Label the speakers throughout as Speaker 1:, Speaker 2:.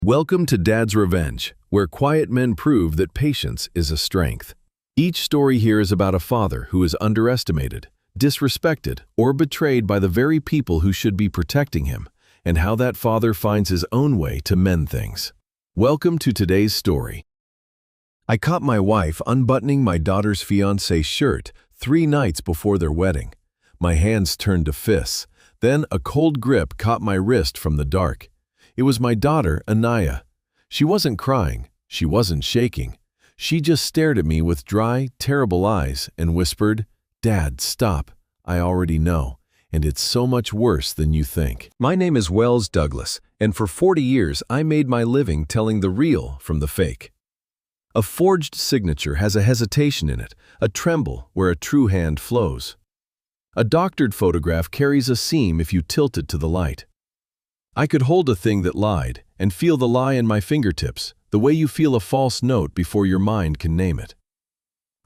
Speaker 1: Welcome to Dad's Revenge, where quiet men prove that patience is a strength. Each story here is about a father who is underestimated, disrespected, or betrayed by the very people who should be protecting him, and how that father finds his own way to mend things. Welcome to today's story. I caught my wife unbuttoning my daughter's fiancé shirt 3 nights before their wedding. My hands turned to fists. Then a cold grip caught my wrist from the dark. It was my daughter, Anaya. She wasn't crying. She wasn't shaking. She just stared at me with dry, terrible eyes and whispered, "Dad, stop. I already know, and it's so much worse than you think." My name is Wells Douglas, and for 40 years I made my living telling the real from the fake. A forged signature has a hesitation in it, a tremble where a true hand flows. A doctored photograph carries a seam if you tilt it to the light. I could hold a thing that lied and feel the lie in my fingertips, the way you feel a false note before your mind can name it.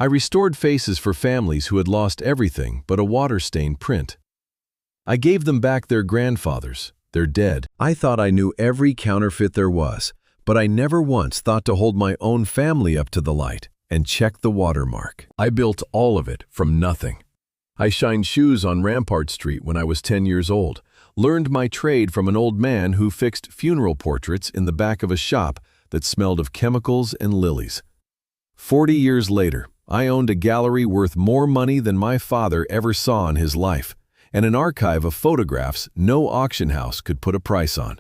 Speaker 1: I restored faces for families who had lost everything but a water-stained print. I gave them back their grandfathers, their dead. I thought I knew every counterfeit there was, but I never once thought to hold my own family up to the light and check the watermark. I built all of it from nothing. I shined shoes on Rampart Street when I was 10 years old, learned my trade from an old man who fixed funeral portraits in the back of a shop that smelled of chemicals and lilies. 40 years later, I owned a gallery worth more money than my father ever saw in his life, and an archive of photographs no auction house could put a price on.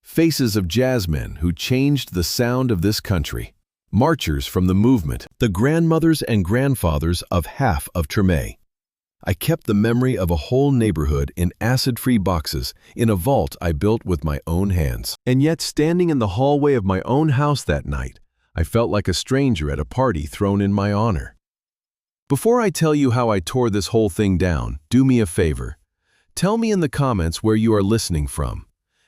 Speaker 1: Faces of jazzmen who changed the sound of this country. Marchers from the movement, the grandmothers and grandfathers of half of Treme. I kept the memory of a whole neighborhood in acid-free boxes in a vault I built with my own hands. And yet, standing in the hallway of my own house that night, I felt like a stranger at a party thrown in my honor. Before I tell you how I tore this whole thing down, do me a favor. Tell me in the comments where you are listening from.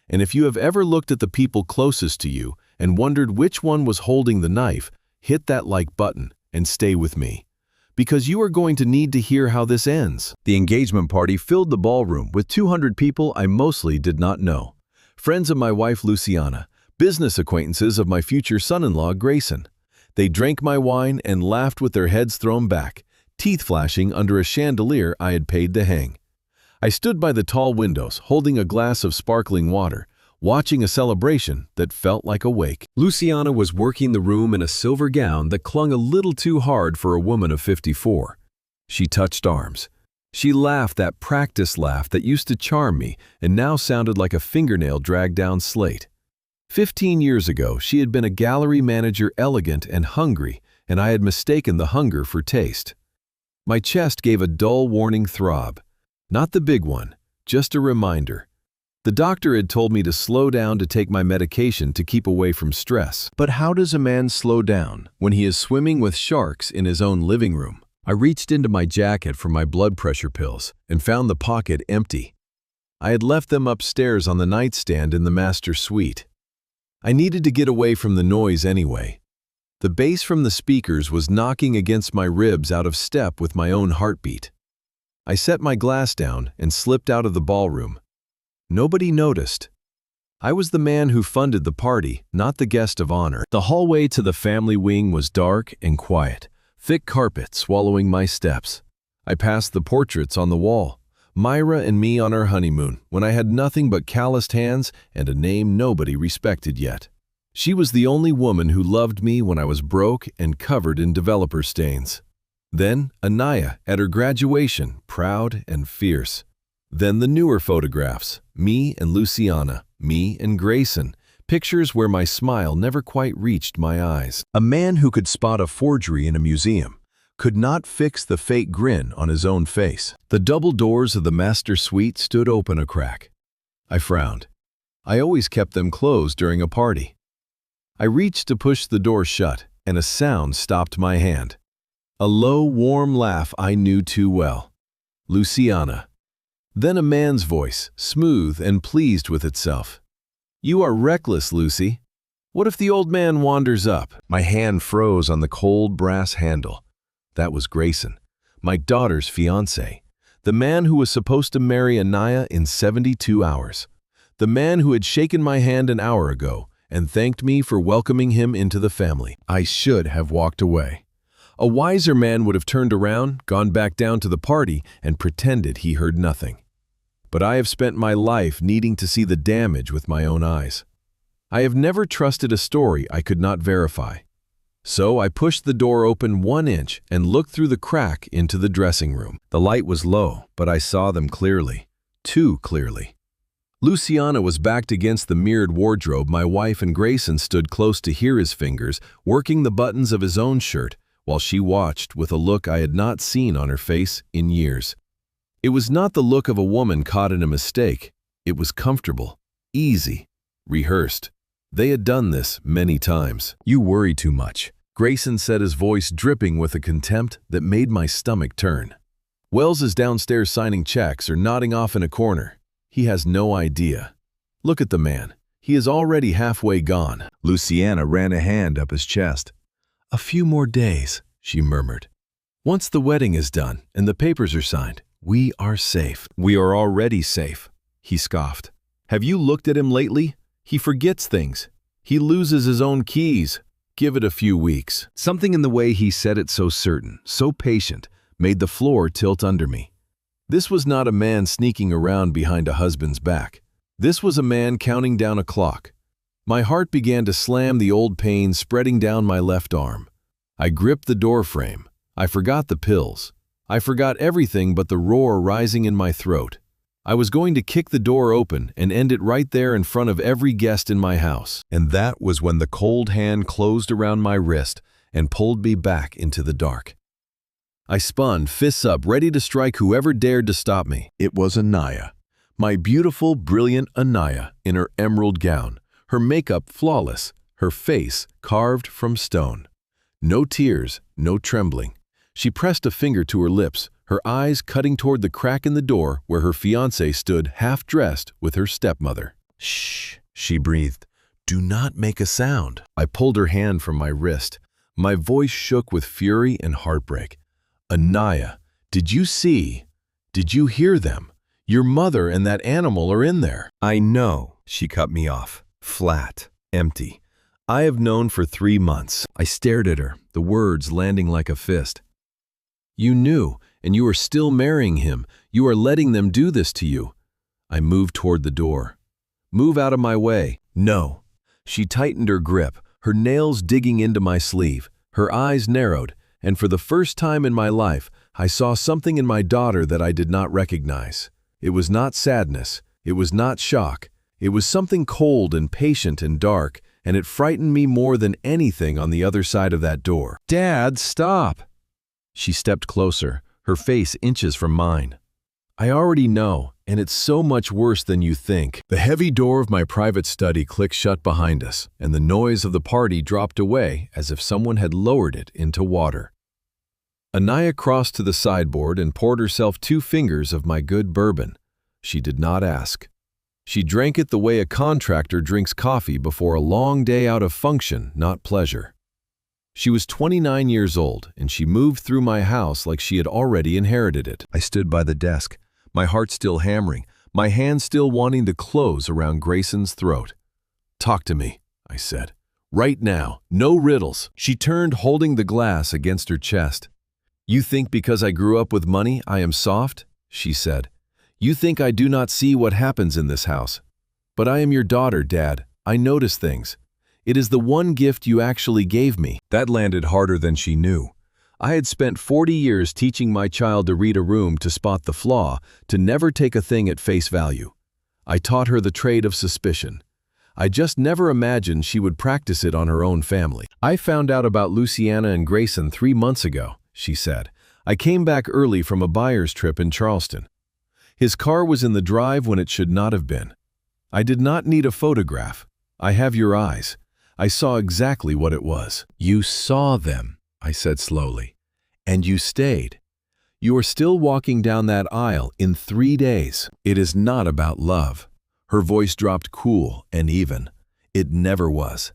Speaker 1: And if you have ever looked at the people closest to you and wondered which one was holding the knife, hit that like button and stay with me. Because you are going to need to hear how this ends. The engagement party filled the ballroom with 200 people I mostly did not know. Friends of my wife Luciana, business acquaintances of my future son-in-law Grayson. They drank my wine and laughed with their heads thrown back, teeth flashing under a chandelier I had paid to hang. I stood by the tall windows, holding a glass of sparkling water, watching a celebration that felt like a wake. Luciana was working the room in a silver gown that clung a little too hard for a woman of 54. She touched arms. She laughed that practiced laugh that used to charm me and now sounded like a fingernail dragged down slate. 15 years ago, she had been a gallery manager, elegant and hungry, and I had mistaken the hunger for taste. My chest gave a dull warning throb. Not the big one, just a reminder. The doctor had told me to slow down to take my medication to keep away from stress. But how does a man slow down when he is swimming with sharks in his own living room? I reached into my jacket for my blood pressure pills and found the pocket empty. I had left them upstairs on the nightstand in the master suite. I needed to get away from the noise anyway. The bass from the speakers was knocking against my ribs out of step with my own heartbeat. I set my glass down and slipped out of the ballroom. Nobody noticed. I was the man who funded the party, not the guest of honor. The hallway to the family wing was dark and quiet, thick carpet swallowing my steps. I passed the portraits on the wall, Myra and me on our honeymoon, when I had nothing but calloused hands and a name nobody respected yet. She was the only woman who loved me when I was broke and covered in developer stains. Then Anaya at her graduation, proud and fierce. Then the newer photographs, me and Luciana, me and Grayson, pictures where my smile never quite reached my eyes. A man who could spot a forgery in a museum could not fix the fake grin on his own face. The double doors of the master suite stood open a crack. I frowned. I always kept them closed during a party. I reached to push the door shut, and a sound stopped my hand. A low, warm laugh I knew too well. Luciana. Then a man's voice, smooth and pleased with itself. "You are reckless, Lucy. What if the old man wanders up?" My hand froze on the cold brass handle. That was Grayson, my daughter's fiancé, the man who was supposed to marry Anaya in 72 hours. The man who had shaken my hand an hour ago and thanked me for welcoming him into the family. I should have walked away. A wiser man would have turned around, gone back down to the party, and pretended he heard nothing. But I have spent my life needing to see the damage with my own eyes. I have never trusted a story I could not verify. So I pushed the door open 1 inch and looked through the crack into the dressing room. The light was low, but I saw them clearly. Too clearly. Luciana was backed against the mirrored wardrobe. My wife and Grayson stood close to hear his fingers, working the buttons of his own shirt, while she watched with a look I had not seen on her face in years. It was not the look of a woman caught in a mistake. It was comfortable, easy, rehearsed. They had done this many times. "You worry too much," Grayson said, his voice dripping with a contempt that made my stomach turn. "Wells is downstairs signing checks or nodding off in a corner. He has no idea. Look at the man. He is already halfway gone." Luciana ran a hand up his chest. "A few more days," she murmured. "Once the wedding is done and the papers are signed, we are safe." "We are already safe," he scoffed. "Have you looked at him lately? He forgets things. He loses his own keys. Give it a few weeks." Something in the way he said it, so certain, so patient, made the floor tilt under me. This was not a man sneaking around behind a husband's back. This was a man counting down a clock. My heart began to slam, the old pain spreading down my left arm. I gripped the door frame. I forgot the pills. I forgot everything but the roar rising in my throat. I was going to kick the door open and end it right there in front of every guest in my house. And that was when the cold hand closed around my wrist and pulled me back into the dark. I spun, fists up, ready to strike whoever dared to stop me. It was Anaya. My beautiful, brilliant Anaya in her emerald gown, her makeup flawless, her face carved from stone. No tears, no trembling. She pressed a finger to her lips, her eyes cutting toward the crack in the door where her fiancé stood half-dressed with her stepmother. "Shh," she breathed. "Do not make a sound." I pulled her hand from my wrist. My voice shook with fury and heartbreak. "Anaya, did you see? Did you hear them? Your mother and that animal are in there." "I know," she cut me off. Flat, empty. "I have known for 3 months." I stared at her, the words landing like a fist. "You knew, and you are still marrying him. You are letting them do this to you." I moved toward the door. "Move out of my way." "No." She tightened her grip, her nails digging into my sleeve. Her eyes narrowed, and for the first time in my life, I saw something in my daughter that I did not recognize. It was not sadness. It was not shock. It was something cold and patient and dark, and it frightened me more than anything on the other side of that door. "Dad, stop!" She stepped closer, her face inches from mine. "I already know, and it's so much worse than you think." The heavy door of my private study clicked shut behind us, and the noise of the party dropped away as if someone had lowered it into water. Anaya crossed to the sideboard and poured herself 2 fingers of my good bourbon. She did not ask. She drank it the way a contractor drinks coffee before a long day out of function, not pleasure. She was 29 years old, and she moved through my house like she had already inherited it. I stood by the desk, my heart still hammering, my hand still wanting to close around Grayson's throat. "Talk to me," I said. "Right now, no riddles." She turned, holding the glass against her chest. "You think because I grew up with money, I am soft?" she said. "You think I do not see what happens in this house. But I am your daughter, Dad. I notice things. It is the one gift you actually gave me." That landed harder than she knew. I had spent 40 years teaching my child to read a room, to spot the flaw, to never take a thing at face value. I taught her the trade of suspicion. I just never imagined she would practice it on her own family. "I found out about Luciana and Grayson 3 months ago," she said. "I came back early from a buyer's trip in Charleston. His car was in the drive when it should not have been. I did not need a photograph. I have your eyes. I saw exactly what it was." "You saw them," I said slowly, "and you stayed. You are still walking down that aisle in 3 days. It is not about love." Her voice dropped cool and even. "It never was.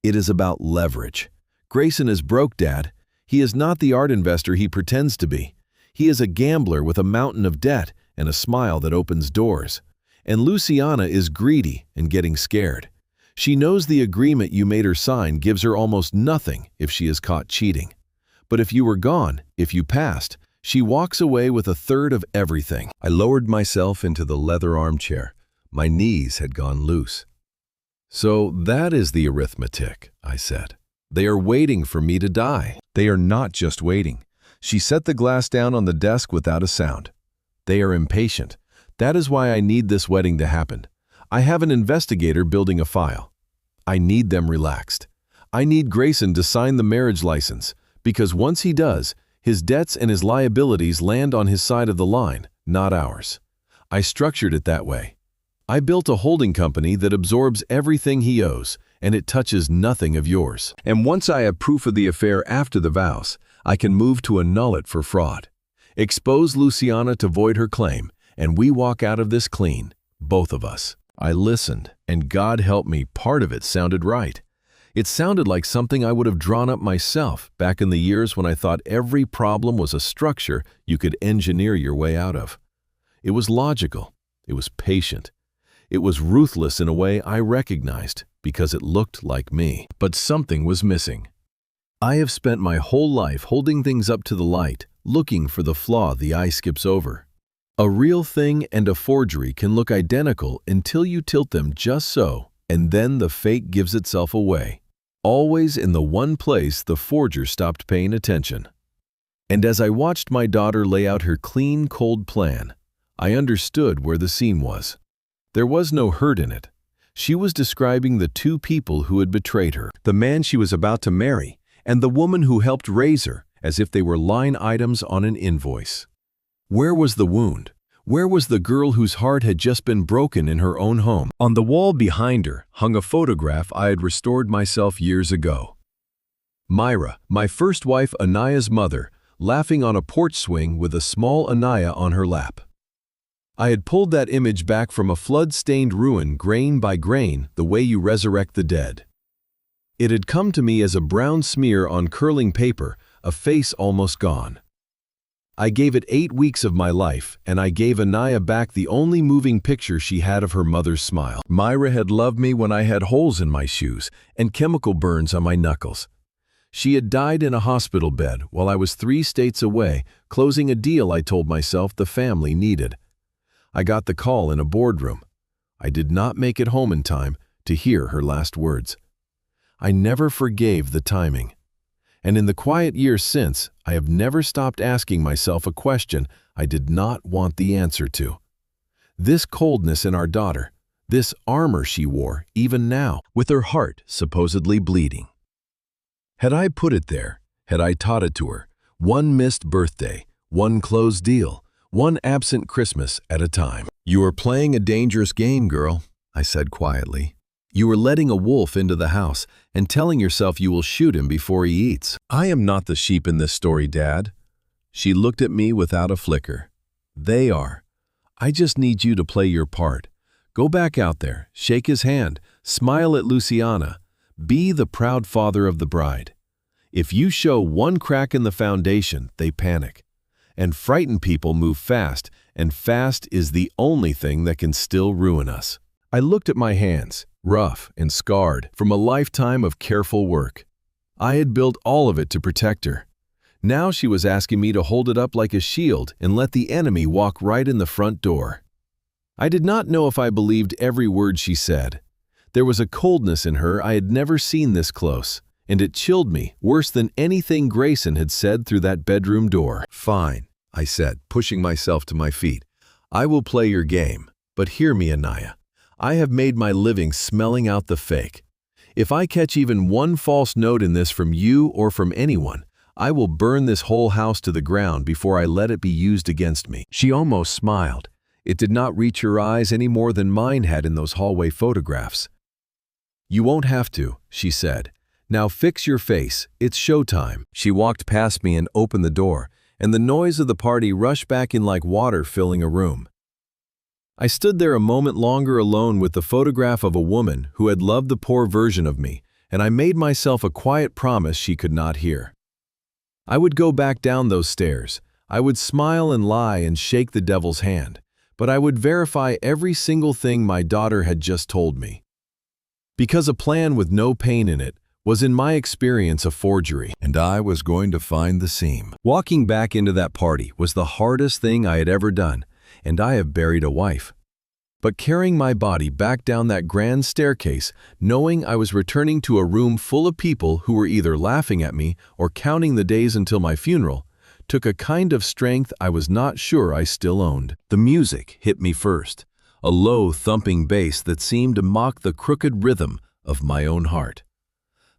Speaker 1: It is about leverage. Grayson is broke, Dad. He is not the art investor he pretends to be. He is a gambler with a mountain of debt and a smile that opens doors. And Luciana is greedy and getting scared. She knows the agreement you made her sign gives her almost nothing if she is caught cheating. But if you were gone, if you passed, she walks away with a third of everything. I lowered myself into the leather armchair. My knees had gone loose. So that is the arithmetic, I said. They are waiting for me to die.
Speaker 2: They are not just waiting. She set the glass down on the desk without a sound.
Speaker 1: They are impatient. That is why I need this wedding to happen. I have an investigator building a file. I need them relaxed. I need Grayson to sign the marriage license, because once he does, his debts and his liabilities land on his side of the line, not ours. I structured it that way. I built a holding company that absorbs everything he owes, and it touches nothing of yours. And once I have proof of the affair after the vows, I can move to annul it for fraud. Expose Luciana to void her claim, and we walk out of this clean, both of us. I listened, and God help me, part of it sounded right. It sounded like something I would have drawn up myself back in the years when I thought every problem was a structure you could engineer your way out of. It was logical. It was patient. It was ruthless in a way I recognized because it looked like me. But something was missing. I have spent my whole life holding things up to the light, looking for the flaw the eye skips over. A real thing and a forgery can look identical until you tilt them just so, and then the fake gives itself away. Always in the one place the forger stopped paying attention. And as I watched my daughter lay out her clean, cold plan, I understood where the seam was. There was no hurt in it. She was describing the two people who had betrayed her, the man she was about to marry, and the woman who helped raise her, as if they were line items on an invoice. Where was the wound? Where was the girl whose heart had just been broken in her own home? On the wall behind her hung a photograph I had restored myself years ago. Myra, my first wife Anaya's mother, laughing on a porch swing with a small Anaya on her lap. I had pulled that image back from a flood-stained ruin grain by grain, the way you resurrect the dead. It had come to me as a brown smear on curling paper, a face almost gone. I gave it 8 weeks of my life, and I gave Anaya back the only moving picture she had of her mother's smile. Myra had loved me when I had holes in my shoes and chemical burns on my knuckles. She had died in a hospital bed while I was 3 states away, closing a deal I told myself the family needed. I got the call in a boardroom. I did not make it home in time to hear her last words. I never forgave the timing. And in the quiet years since, I have never stopped asking myself a question I did not want the answer to. This coldness in our daughter, this armor she wore even now, with her heart supposedly bleeding. Had I put it there, had I taught it to her, one missed birthday, one closed deal, one absent Christmas at a time. You are playing a dangerous game, girl, I said quietly. You are letting a wolf into the house and telling yourself you will shoot him before he eats. I am not the sheep in this story, Dad. She looked at me without a flicker. They are. I just need you to play your part. Go back out there, shake his hand, smile at Luciana. Be the proud father of the bride. If you show one crack in the foundation, they panic. And frightened people move fast, and fast is the only thing that can still ruin us. I looked at my hands, rough and scarred from a lifetime of careful work. I had built all of it to protect her. Now she was asking me to hold it up like a shield and let the enemy walk right in the front door. I did not know if I believed every word she said. There was a coldness in her I had never seen this close, and it chilled me worse than anything Grayson had said through that bedroom door. Fine, I said, pushing myself to my feet. I will play your game, but hear me, Anaya. I have made my living smelling out the fake. If I catch even one false note in this from you or from anyone, I will burn this whole house to the ground before I let it be used against me. She almost smiled. It did not reach her eyes any more than mine had in those hallway photographs. You won't have to, she said. Now fix your face, it's showtime. She walked past me and opened the door, and the noise of the party rushed back in like water filling a room. I stood there a moment longer alone with the photograph of a woman who had loved the poor version of me, and I made myself a quiet promise she could not hear. I would go back down those stairs. I would smile and lie and shake the devil's hand, but I would verify every single thing my daughter had just told me. Because a plan with no pain in it was in my experience a forgery, and I was going to find the seam. Walking back into that party was the hardest thing I had ever done, and I have buried a wife. But carrying my body back down that grand staircase, knowing I was returning to a room full of people who were either laughing at me or counting the days until my funeral, took a kind of strength I was not sure I still owned. The music hit me first, a low, thumping bass that seemed to mock the crooked rhythm of my own heart.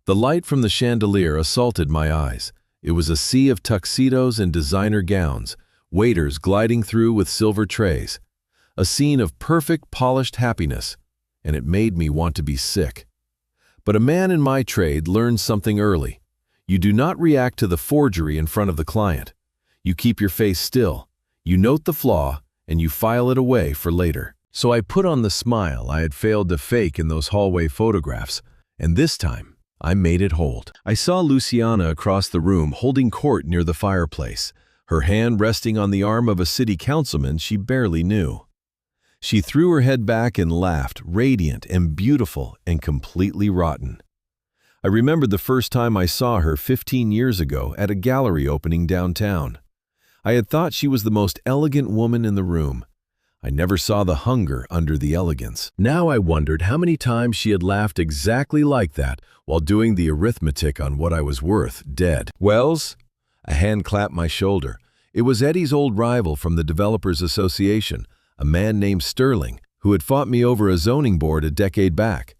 Speaker 1: The light from the chandelier assaulted my eyes. It was a sea of tuxedos and designer gowns, waiters gliding through with silver trays. A scene of perfect, polished happiness, and it made me want to be sick. But a man in my trade learned something early. You do not react to the forgery in front of the client. You keep your face still, you note the flaw, and you file it away for later. So I put on the smile I had failed to fake in those hallway photographs, and this time, I made it hold. I saw Luciana across the room holding court near the fireplace, her hand resting on the arm of a city councilman she barely knew. She threw her head back and laughed, radiant and beautiful and completely rotten. I remembered the first time I saw her 15 years ago at a gallery opening downtown. I had thought she was the most elegant woman in the room. I never saw the hunger under the elegance. Now I wondered how many times she had laughed exactly like that while doing the arithmetic on what I was worth, dead. Wells? A hand clapped my shoulder. It was Eddie's old rival from the Developers Association, a man named Sterling, who had fought me over a zoning board a decade back.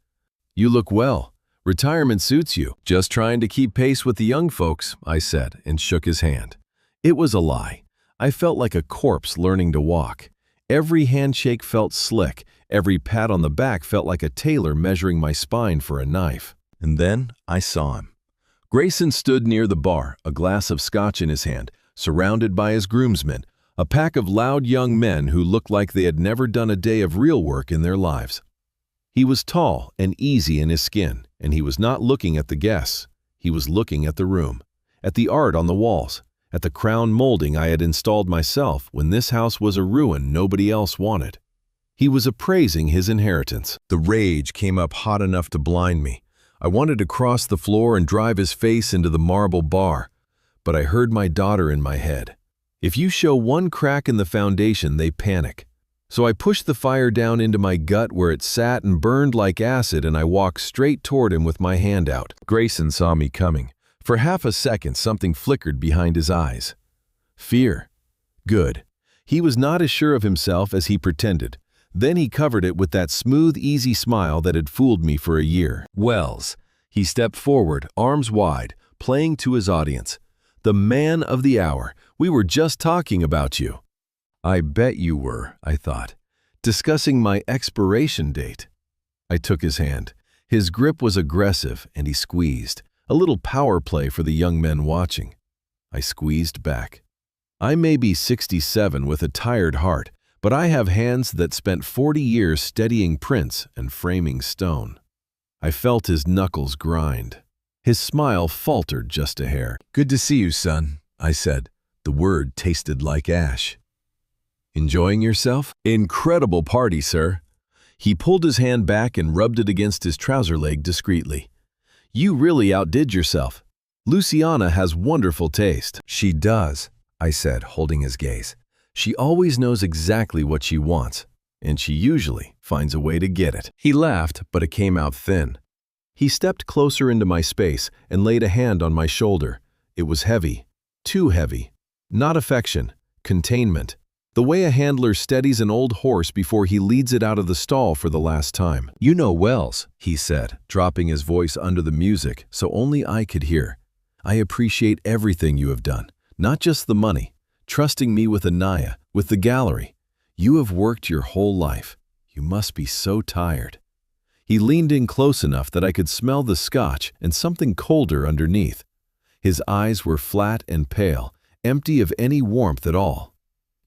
Speaker 1: You look well. Retirement suits you. Just trying to keep pace with the young folks, I said, and shook his hand. It was a lie. I felt like a corpse learning to walk. Every handshake felt slick. Every pat on the back felt like a tailor measuring my spine for a knife. And then I saw him. Grayson stood near the bar, a glass of scotch in his hand, surrounded by his groomsmen, a pack of loud young men who looked like they had never done a day of real work in their lives. He was tall and easy in his skin, and he was not looking at the guests. He was looking at the room, at the art on the walls, at the crown molding I had installed myself when this house was a ruin nobody else wanted. He was appraising his inheritance. The rage came up hot enough to blind me. I wanted to cross the floor and drive his face into the marble bar, but I heard my daughter in my head. If you show one crack in the foundation, they panic. So I pushed the fire down into my gut where it sat and burned like acid, and I walked straight toward him with my hand out. Grayson saw me coming. For half a second, something flickered behind his eyes. Fear. Good. He was not as sure of himself as he pretended. Then he covered it with that smooth, easy smile that had fooled me for a year. Wells. He stepped forward, arms wide, playing to his audience. The man of the hour. We were just talking about you. I bet you were, I thought, discussing my expiration date. I took his hand. His grip was aggressive, and he squeezed, a little power play for the young men watching. I squeezed back. I may be 67 with a tired heart, but I have hands that spent 40 years steadying prints and framing stone. I felt his knuckles grind. His smile faltered just a hair. Good to see you, son, I said. The word tasted like ash. Enjoying yourself? Incredible party, sir. He pulled his hand back and rubbed it against his trouser leg discreetly. You really outdid yourself. Luciana has wonderful taste. She does, I said, holding his gaze. She always knows exactly what she wants, and she usually finds a way to get it. He laughed, but it came out thin. He stepped closer into my space and laid a hand on my shoulder. It was heavy, too heavy. Not affection, containment. The way a handler steadies an old horse before he leads it out of the stall for the last time. You know Wells, he said, dropping his voice under the music so only I could hear. I appreciate everything you have done, not just the money. Trusting me with Anaya, with the gallery. You have worked your whole life. You must be so tired. He leaned in close enough that I could smell the scotch and something colder underneath. His eyes were flat and pale, empty of any warmth at all.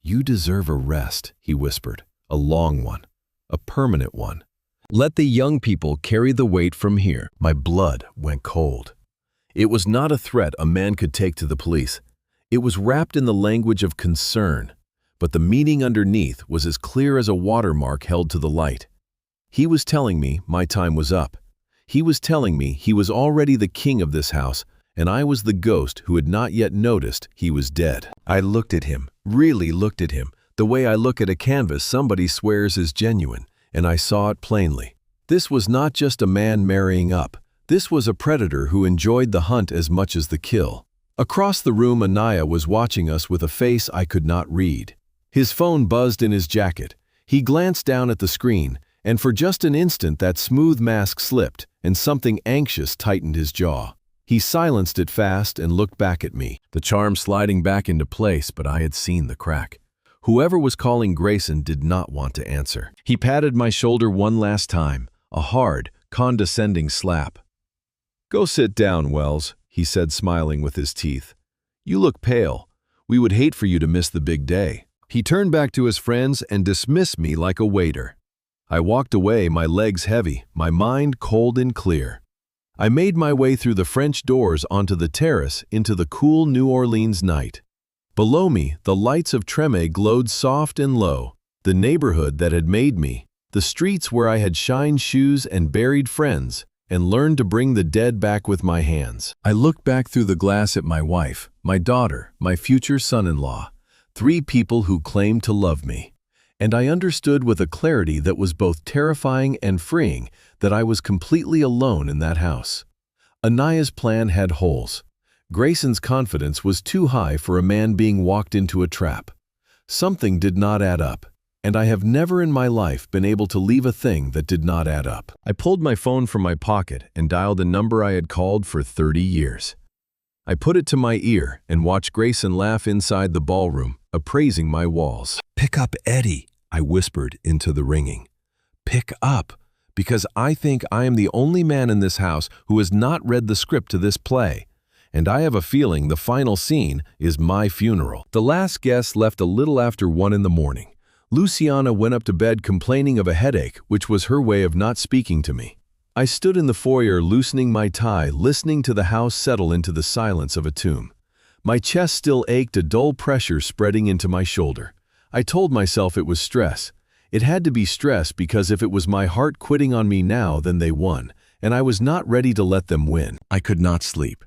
Speaker 1: You deserve a rest, he whispered, a long one, a permanent one. Let the young people carry the weight from here. My blood went cold. It was not a threat a man could take to the police. It was wrapped in the language of concern, but the meaning underneath was as clear as a watermark held to the light. He was telling me my time was up. He was telling me he was already the king of this house, and I was the ghost who had not yet noticed he was dead. I looked at him, really looked at him, the way I look at a canvas somebody swears is genuine, and I saw it plainly. This was not just a man marrying up. This was a predator who enjoyed the hunt as much as the kill. Across the room, Anaya was watching us with a face I could not read. His phone buzzed in his jacket. He glanced down at the screen, and for just an instant that smooth mask slipped, and something anxious tightened his jaw. He silenced it fast and looked back at me, the charm sliding back into place, but I had seen the crack. Whoever was calling Grayson did not want to answer. He patted my shoulder one last time, a hard, condescending slap. "Go sit down, Wells," he said, smiling with his teeth. "You look pale. We would hate for you to miss the big day." He turned back to his friends and dismissed me like a waiter. I walked away, my legs heavy, my mind cold and clear. I made my way through the French doors onto the terrace into the cool New Orleans night. Below me, the lights of Treme glowed soft and low, the neighborhood that had made me, the streets where I had shined shoes and buried friends, and learned to bring the dead back with my hands. I looked back through the glass at my wife, my daughter, my future son-in-law, 3 people who claimed to love me. And I understood with a clarity that was both terrifying and freeing that I was completely alone in that house. Anaya's plan had holes. Grayson's confidence was too high for a man being walked into a trap. Something did not add up, and I have never in my life been able to leave a thing that did not add up. I pulled my phone from my pocket and dialed a number I had called for 30 years. I put it to my ear and watched Grayson laugh inside the ballroom, appraising my walls. "Pick up, Eddie," I whispered into the ringing. "Pick up, because I think I am the only man in this house who has not read the script to this play, and I have a feeling the final scene is my funeral." The last guest left a little after 1 in the morning. Luciana went up to bed complaining of a headache, which was her way of not speaking to me. I stood in the foyer loosening my tie, listening to the house settle into the silence of a tomb. My chest still ached, a dull pressure spreading into my shoulder. I told myself it was stress. It had to be stress because if it was my heart quitting on me now, then they won, and I was not ready to let them win. I could not sleep.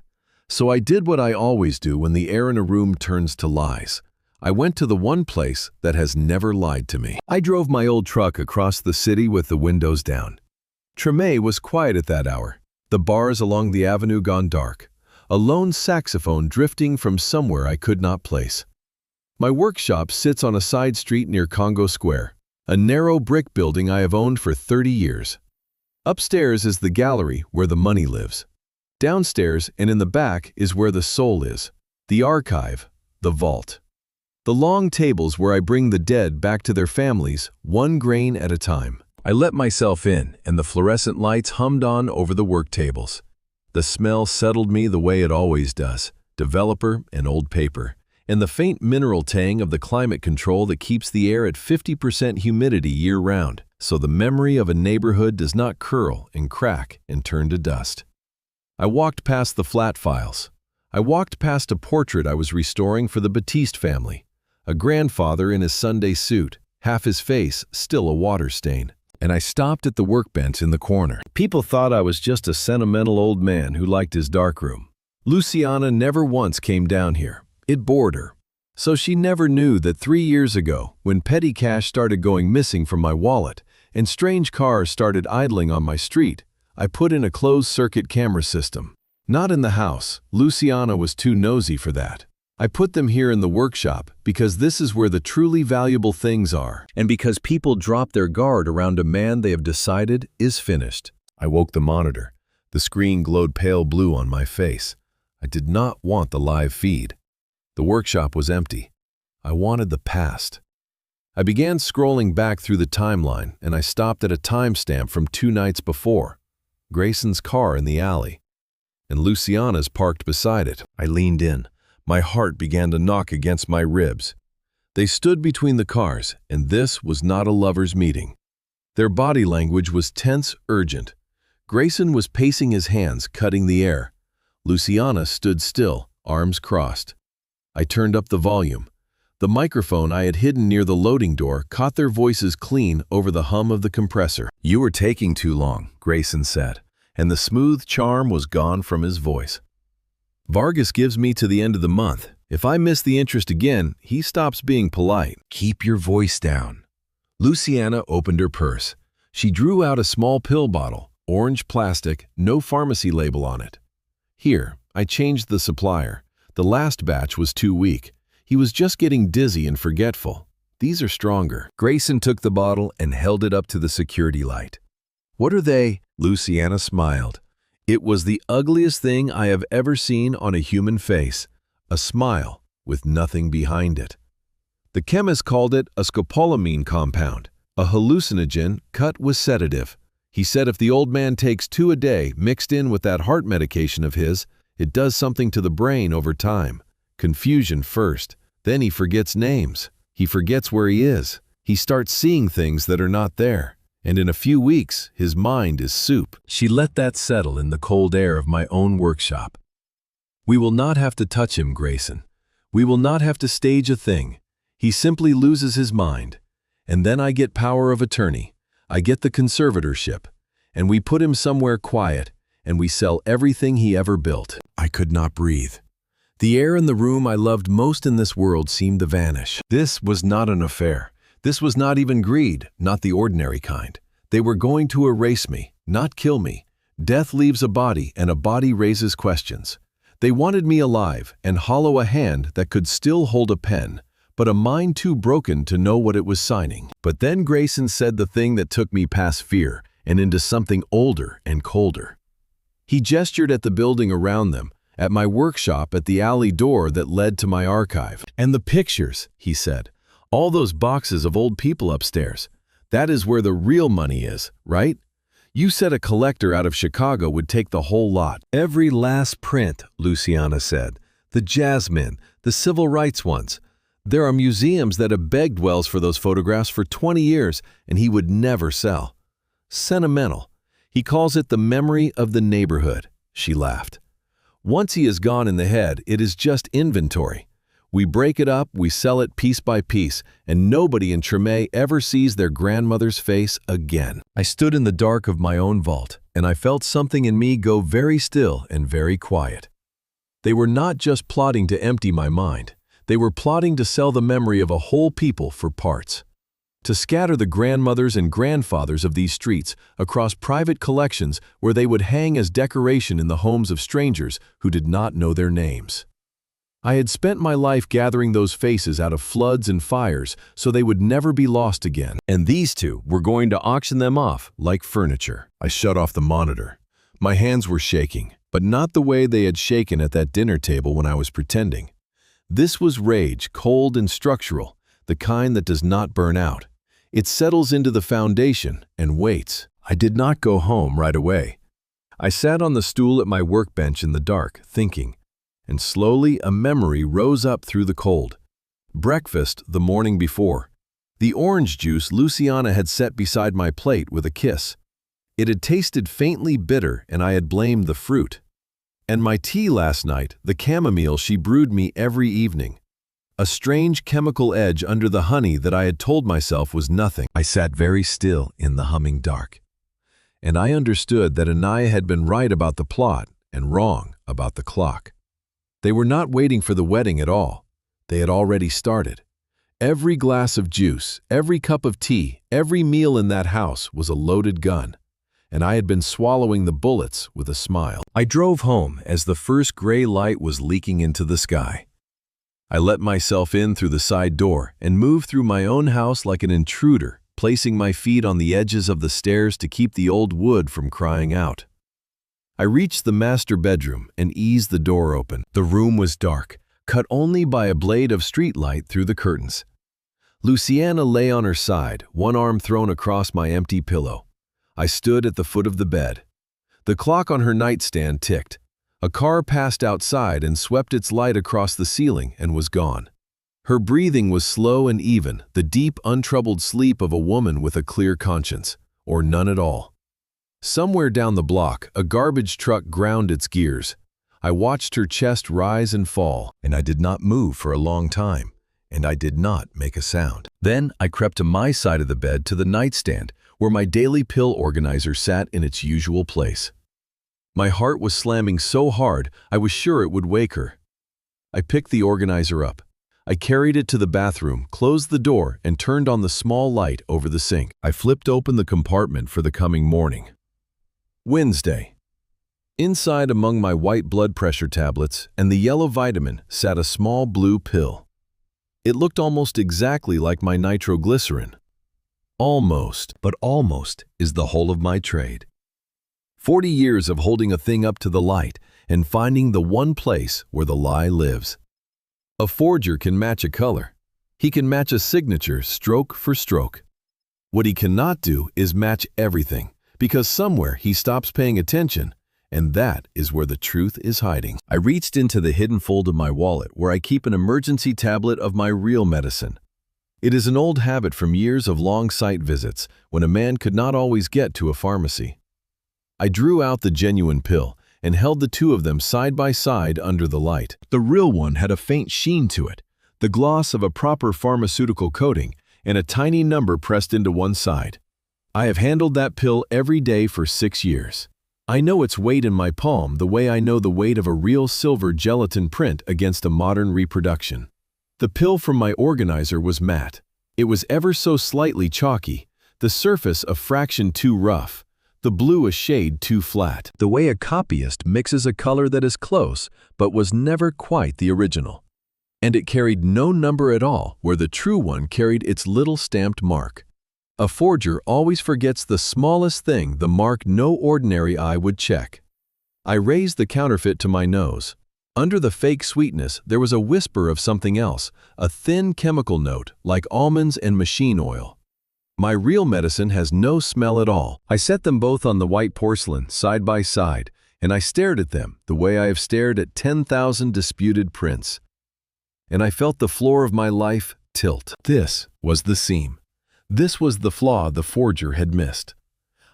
Speaker 1: So I did what I always do when the air in a room turns to lies. I went to the one place that has never lied to me. I drove my old truck across the city with the windows down. Treme was quiet at that hour, the bars along the avenue gone dark, a lone saxophone drifting from somewhere I could not place. My workshop sits on a side street near Congo Square, a narrow brick building I have owned for 30 years. Upstairs is the gallery where the money lives. Downstairs and in the back is where the soul is, the archive, the vault. The long tables where I bring the dead back to their families, one grain at a time. I let myself in, and the fluorescent lights hummed on over the work tables. The smell settled me the way it always does, developer and old paper, and the faint mineral tang of the climate control that keeps the air at 50% humidity year-round, so the memory of a neighborhood does not curl and crack and turn to dust. I walked past the flat files. I walked past a portrait I was restoring for the Batiste family, a grandfather in his Sunday suit, half his face still a water stain. And I stopped at the workbench in the corner. People thought I was just a sentimental old man who liked his darkroom. Luciana never once came down here. It bored her. So she never knew that 3 years ago, when petty cash started going missing from my wallet and strange cars started idling on my street, I put in a closed-circuit camera system. Not in the house. Luciana was too nosy for that. I put them here in the workshop because this is where the truly valuable things are, and because people drop their guard around a man they have decided is finished. I woke the monitor. The screen glowed pale blue on my face. I did not want the live feed. The workshop was empty. I wanted the past. I began scrolling back through the timeline, and I stopped at a timestamp from 2 nights before. Grayson's car in the alley, and Luciana's parked beside it. I leaned in. My heart began to knock against my ribs. They stood between the cars, and this was not a lover's meeting. Their body language was tense, urgent. Grayson was pacing his hands, cutting the air. Luciana stood still, arms crossed. I turned up the volume. The microphone I had hidden near the loading door caught their voices clean over the hum of the compressor. "You were taking too long," Grayson said. and the smooth charm was gone from his voice. Vargas gives me to the end of the month. If I miss the interest again, he stops being polite.
Speaker 2: Keep your voice down.
Speaker 1: Luciana opened her purse. She drew out a small pill bottle, orange plastic, no pharmacy label on it. Here, I changed the supplier. The last batch was too weak. He was just getting dizzy and forgetful. These are stronger.
Speaker 2: Grayson took the bottle and held it up to the security light.
Speaker 1: What are they?
Speaker 2: Luciana smiled.
Speaker 1: It was the ugliest thing I have ever seen on a human face. A smile with nothing behind it. The chemist called it a scopolamine compound, a hallucinogen cut with sedative. He said if the old man takes 2 a day mixed in with that heart medication of his, it does something to the brain over time. Confusion first, then he forgets names. He forgets where he is. He starts seeing things that are not there. And in a few weeks, his mind is soup.
Speaker 2: She let that settle in the cold air of my own workshop.
Speaker 1: We will not have to touch him, Grayson. We will not have to stage a thing. He simply loses his mind. And then I get power of attorney. I get the conservatorship. And we put him somewhere quiet, and we sell everything he ever built. I could not breathe. The air in the room I loved most in this world seemed to vanish. This was not an affair. This was not even greed, not the ordinary kind. They were going to erase me, not kill me. Death leaves a body, and a body raises questions. They wanted me alive and hollow a hand that could still hold a pen, but a mind too broken to know what it was signing. But then Grayson said the thing that took me past fear and into something older and colder. He gestured at the building around them, at my workshop, at the alley door that led to my archive. And the pictures, he said. All those boxes of old people upstairs. That is where the real money is, right? You said a collector out of Chicago would take the whole lot. Every last print, Luciana said. The Jasmine, the civil rights ones. There are museums that have begged Wells for those photographs for 20 years, and he would never sell. Sentimental. He calls it the memory of the neighborhood. She laughed. Once he is gone in the head, it is just inventory. We break it up, we sell it piece by piece, and nobody in Treme ever sees their grandmother's face again. I stood in the dark of my own vault, and I felt something in me go very still and very quiet. They were not just plotting to empty my mind. They were plotting to sell the memory of a whole people for parts. To scatter the grandmothers and grandfathers of these streets across private collections where they would hang as decoration in the homes of strangers who did not know their names. I had spent my life gathering those faces out of floods and fires so they would never be lost again. And these two were going to auction them off like furniture. I shut off the monitor. My hands were shaking, but not the way they had shaken at that dinner table when I was pretending. This was rage, cold and structural, the kind that does not burn out. It settles into the foundation and waits. I did not go home right away. I sat on the stool at my workbench in the dark, thinking. And slowly a memory rose up through the cold. Breakfast the morning before. The orange juice Luciana had set beside my plate with a kiss. It had tasted faintly bitter, and I had blamed the fruit. And my tea last night, the chamomile she brewed me every evening. A strange chemical edge under the honey that I had told myself was nothing. I sat very still in the humming dark. And I understood that Anaya had been right about the plot and wrong about the clock. They were not waiting for the wedding at all. They had already started. Every glass of juice, every cup of tea, every meal in that house was a loaded gun, and I had been swallowing the bullets with a smile. I drove home as the first gray light was leaking into the sky. I let myself in through the side door and moved through my own house like an intruder, placing my feet on the edges of the stairs to keep the old wood from crying out. I reached the master bedroom and eased the door open. The room was dark, cut only by a blade of street light through the curtains. Luciana lay on her side, one arm thrown across my empty pillow. I stood at the foot of the bed. The clock on her nightstand ticked. A car passed outside and swept its light across the ceiling and was gone. Her breathing was slow and even, the deep, untroubled sleep of a woman with a clear conscience, or none at all. Somewhere down the block, a garbage truck ground its gears. I watched her chest rise and fall, and I did not move for a long time, and I did not make a sound. Then I crept to my side of the bed to the nightstand, where my daily pill organizer sat in its usual place. My heart was slamming so hard I was sure it would wake her. I picked the organizer up. I carried it to the bathroom, closed the door, and turned on the small light over the sink. I flipped open the compartment for the coming morning. Wednesday. Inside, among my white blood pressure tablets and the yellow vitamin, sat a small blue pill. It looked almost exactly like my nitroglycerin. Almost, but almost is the whole of my trade. 40 years of holding a thing up to the light and finding the one place where the lie lives. A forger can match a color. He can match a signature stroke for stroke. What he cannot do is match everything, because somewhere he stops paying attention, and that is where the truth is hiding. I reached into the hidden fold of my wallet where I keep an emergency tablet of my real medicine. It is an old habit from years of long site visits when a man could not always get to a pharmacy. I drew out the genuine pill and held the two of them side by side under the light. The real one had a faint sheen to it, the gloss of a proper pharmaceutical coating, and a tiny number pressed into one side. I have handled that pill every day for 6 years. I know its weight in my palm the way I know the weight of a real silver gelatin print against a modern reproduction. The pill from my organizer was matte. It was ever so slightly chalky, the surface a fraction too rough, the blue a shade too flat. The way a copyist mixes a color that is close but was never quite the original. And it carried no number at all where the true one carried its little stamped mark. A forger always forgets the smallest thing, the mark no ordinary eye would check. I raised the counterfeit to my nose. Under the fake sweetness, there was a whisper of something else, a thin chemical note like almonds and machine oil. My real medicine has no smell at all. I set them both on the white porcelain, side by side, and I stared at them the way I have stared at 10,000 disputed prints. And I felt the floor of my life tilt. This was the seam. This was the flaw the forger had missed.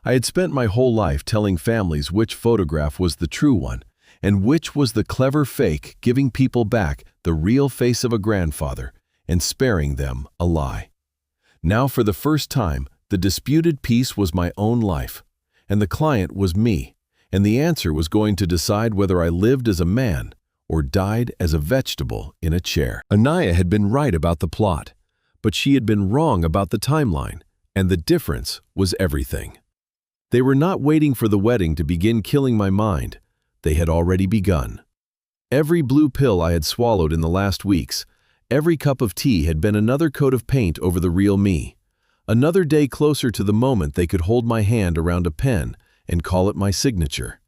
Speaker 1: I had spent my whole life telling families which photograph was the true one, and which was the clever fake, giving people back the real face of a grandfather and sparing them a lie. Now, for the first time, the disputed piece was my own life, and the client was me, and the answer was going to decide whether I lived as a man or died as a vegetable in a chair. Anaya had been right about the plot, but she had been wrong about the timeline, and the difference was everything. They were not waiting for the wedding to begin killing my mind. They had already begun. Every blue pill I had swallowed in the last weeks, every cup of tea had been another coat of paint over the real me, another day closer to the moment they could hold my hand around a pen and call it my signature.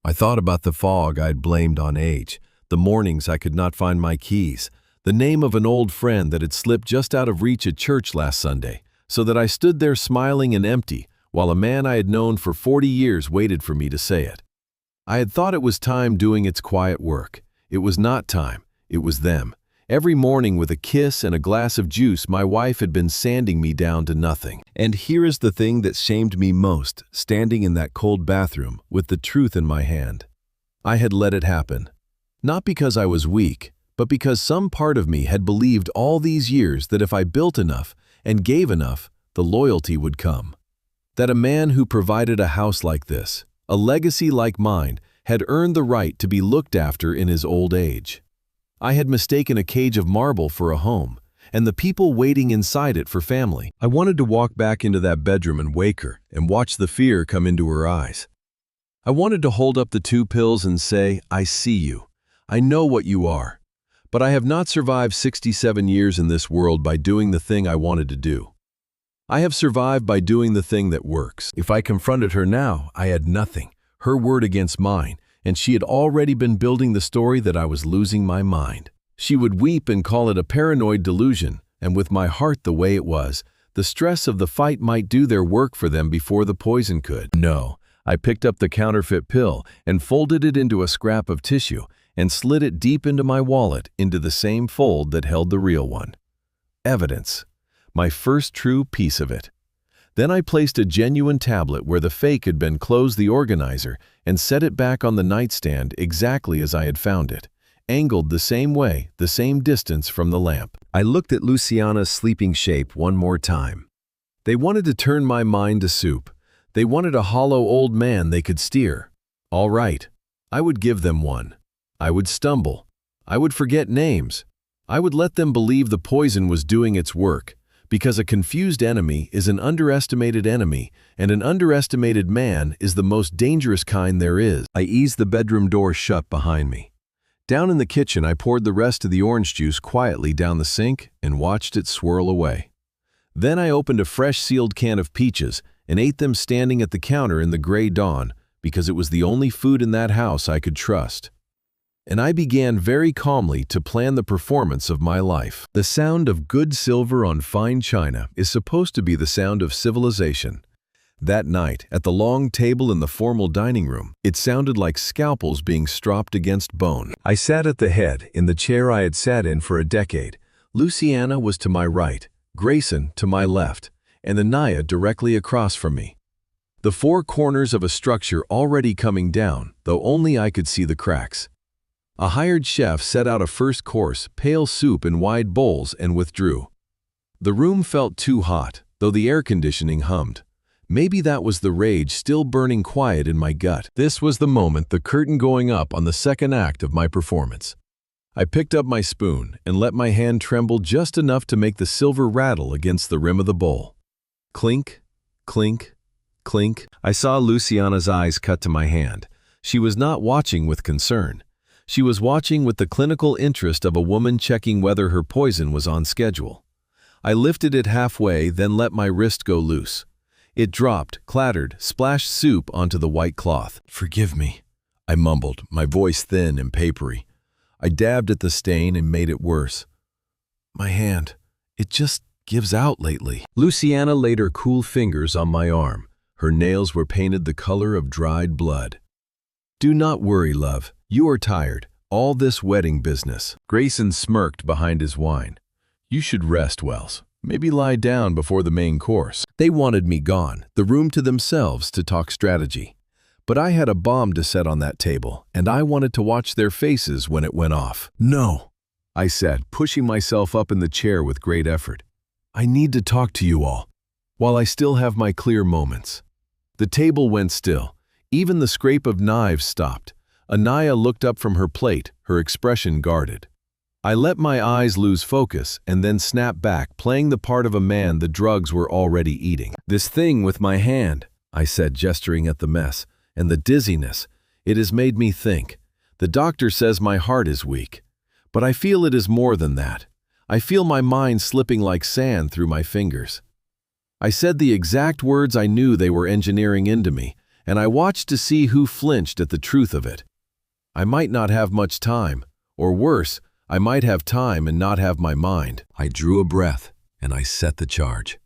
Speaker 1: I thought about the fog I'd blamed on age, the mornings I could not find my keys, the name of an old friend that had slipped just out of reach at church last Sunday, so that I stood there smiling and empty while a man I had known for 40 years waited for me to say it. I had thought it was time doing its quiet work. It was not time, it was them. Every morning with a kiss and a glass of juice, my wife had been sanding me down to nothing. And here is the thing that shamed me most, standing in that cold bathroom with the truth in my hand. I had let it happen. Not because I was weak, but because some part of me had believed all these years that if I built enough and gave enough, the loyalty would come. That a man who provided a house like this, a legacy like mine, had earned the right to be looked after in his old age. I had mistaken a cage of marble for a home, and the people waiting inside it for family. I wanted to walk back into that bedroom and wake her and watch the fear come into her eyes. I wanted to hold up the 2 pills and say, I see you. I know what you are. But I have not survived 67 years in this world by doing the thing I wanted to do. I have survived by doing the thing that works. If I confronted her now, I had nothing, her word against mine, and she had already been building the story that I was losing my mind. She would weep and call it a paranoid delusion, and with my heart the way it was, the stress of the fight might do their work for them before the poison could. No, I picked up the counterfeit pill and folded it into a scrap of tissue and slid it deep into my wallet into the same fold that held the real one. Evidence. My first true piece of it. Then I placed a genuine tablet where the fake had been, closed the organizer, and set it back on the nightstand exactly as I had found it, angled the same way, the same distance from the lamp. I looked at Luciana's sleeping shape one more time. They wanted to turn my mind to soup. They wanted a hollow old man they could steer. All right, I would give them one. I would stumble. I would forget names. I would let them believe the poison was doing its work, because a confused enemy is an underestimated enemy, and an underestimated man is the most dangerous kind there is. I eased the bedroom door shut behind me. Down in the kitchen, I poured the rest of the orange juice quietly down the sink and watched it swirl away. Then I opened a fresh sealed can of peaches and ate them standing at the counter in the gray dawn, because it was the only food in that house I could trust. And I began very calmly to plan the performance of my life. The sound of good silver on fine china is supposed to be the sound of civilization. That night, at the long table in the formal dining room, it sounded like scalpels being stropped against bone. I sat at the head, in the chair I had sat in for a decade. Luciana was to my right, Grayson to my left, and Anaya directly across from me. The four corners of a structure already coming down, though only I could see the cracks. A hired chef set out a first course, pale soup in wide bowls, and withdrew. The room felt too hot, though the air conditioning hummed. Maybe that was the rage still burning quiet in my gut. This was the moment, the curtain going up on the second act of my performance. I picked up my spoon and let my hand tremble just enough to make the silver rattle against the rim of the bowl. Clink, clink, clink. I saw Luciana's eyes cut to my hand. She was not watching with concern. She was watching with the clinical interest of a woman checking whether her poison was on schedule. I lifted it halfway, then let my wrist go loose. It dropped, clattered, splashed soup onto the white cloth. "Forgive me," I mumbled, my voice thin and papery. I dabbed at the stain and made it worse. "My hand, it just gives out lately." Luciana laid her cool fingers on my arm. Her nails were painted the color of dried blood. "Do not worry, love. You are tired. All this wedding business." Grayson smirked behind his wine. "You should rest, Wells. Maybe lie down before the main course." They wanted me gone, the room to themselves to talk strategy. But I had a bomb to set on that table, and I wanted to watch their faces when it went off. "No," I said, pushing myself up in the chair with great effort. "I need to talk to you all, while I still have my clear moments." The table went still. Even the scrape of knives stopped. Anaya looked up from her plate, her expression guarded. I let my eyes lose focus and then snapped back, playing the part of a man the drugs were already eating. "This thing with my hand," I said, gesturing at the mess, "and the dizziness, it has made me think. The doctor says my heart is weak. But I feel it is more than that. I feel my mind slipping like sand through my fingers." I said the exact words I knew they were engineering into me, and I watched to see who flinched at the truth of it. I might not have much time, or worse, I might have time and not have my mind. I drew a breath, and I set the charge.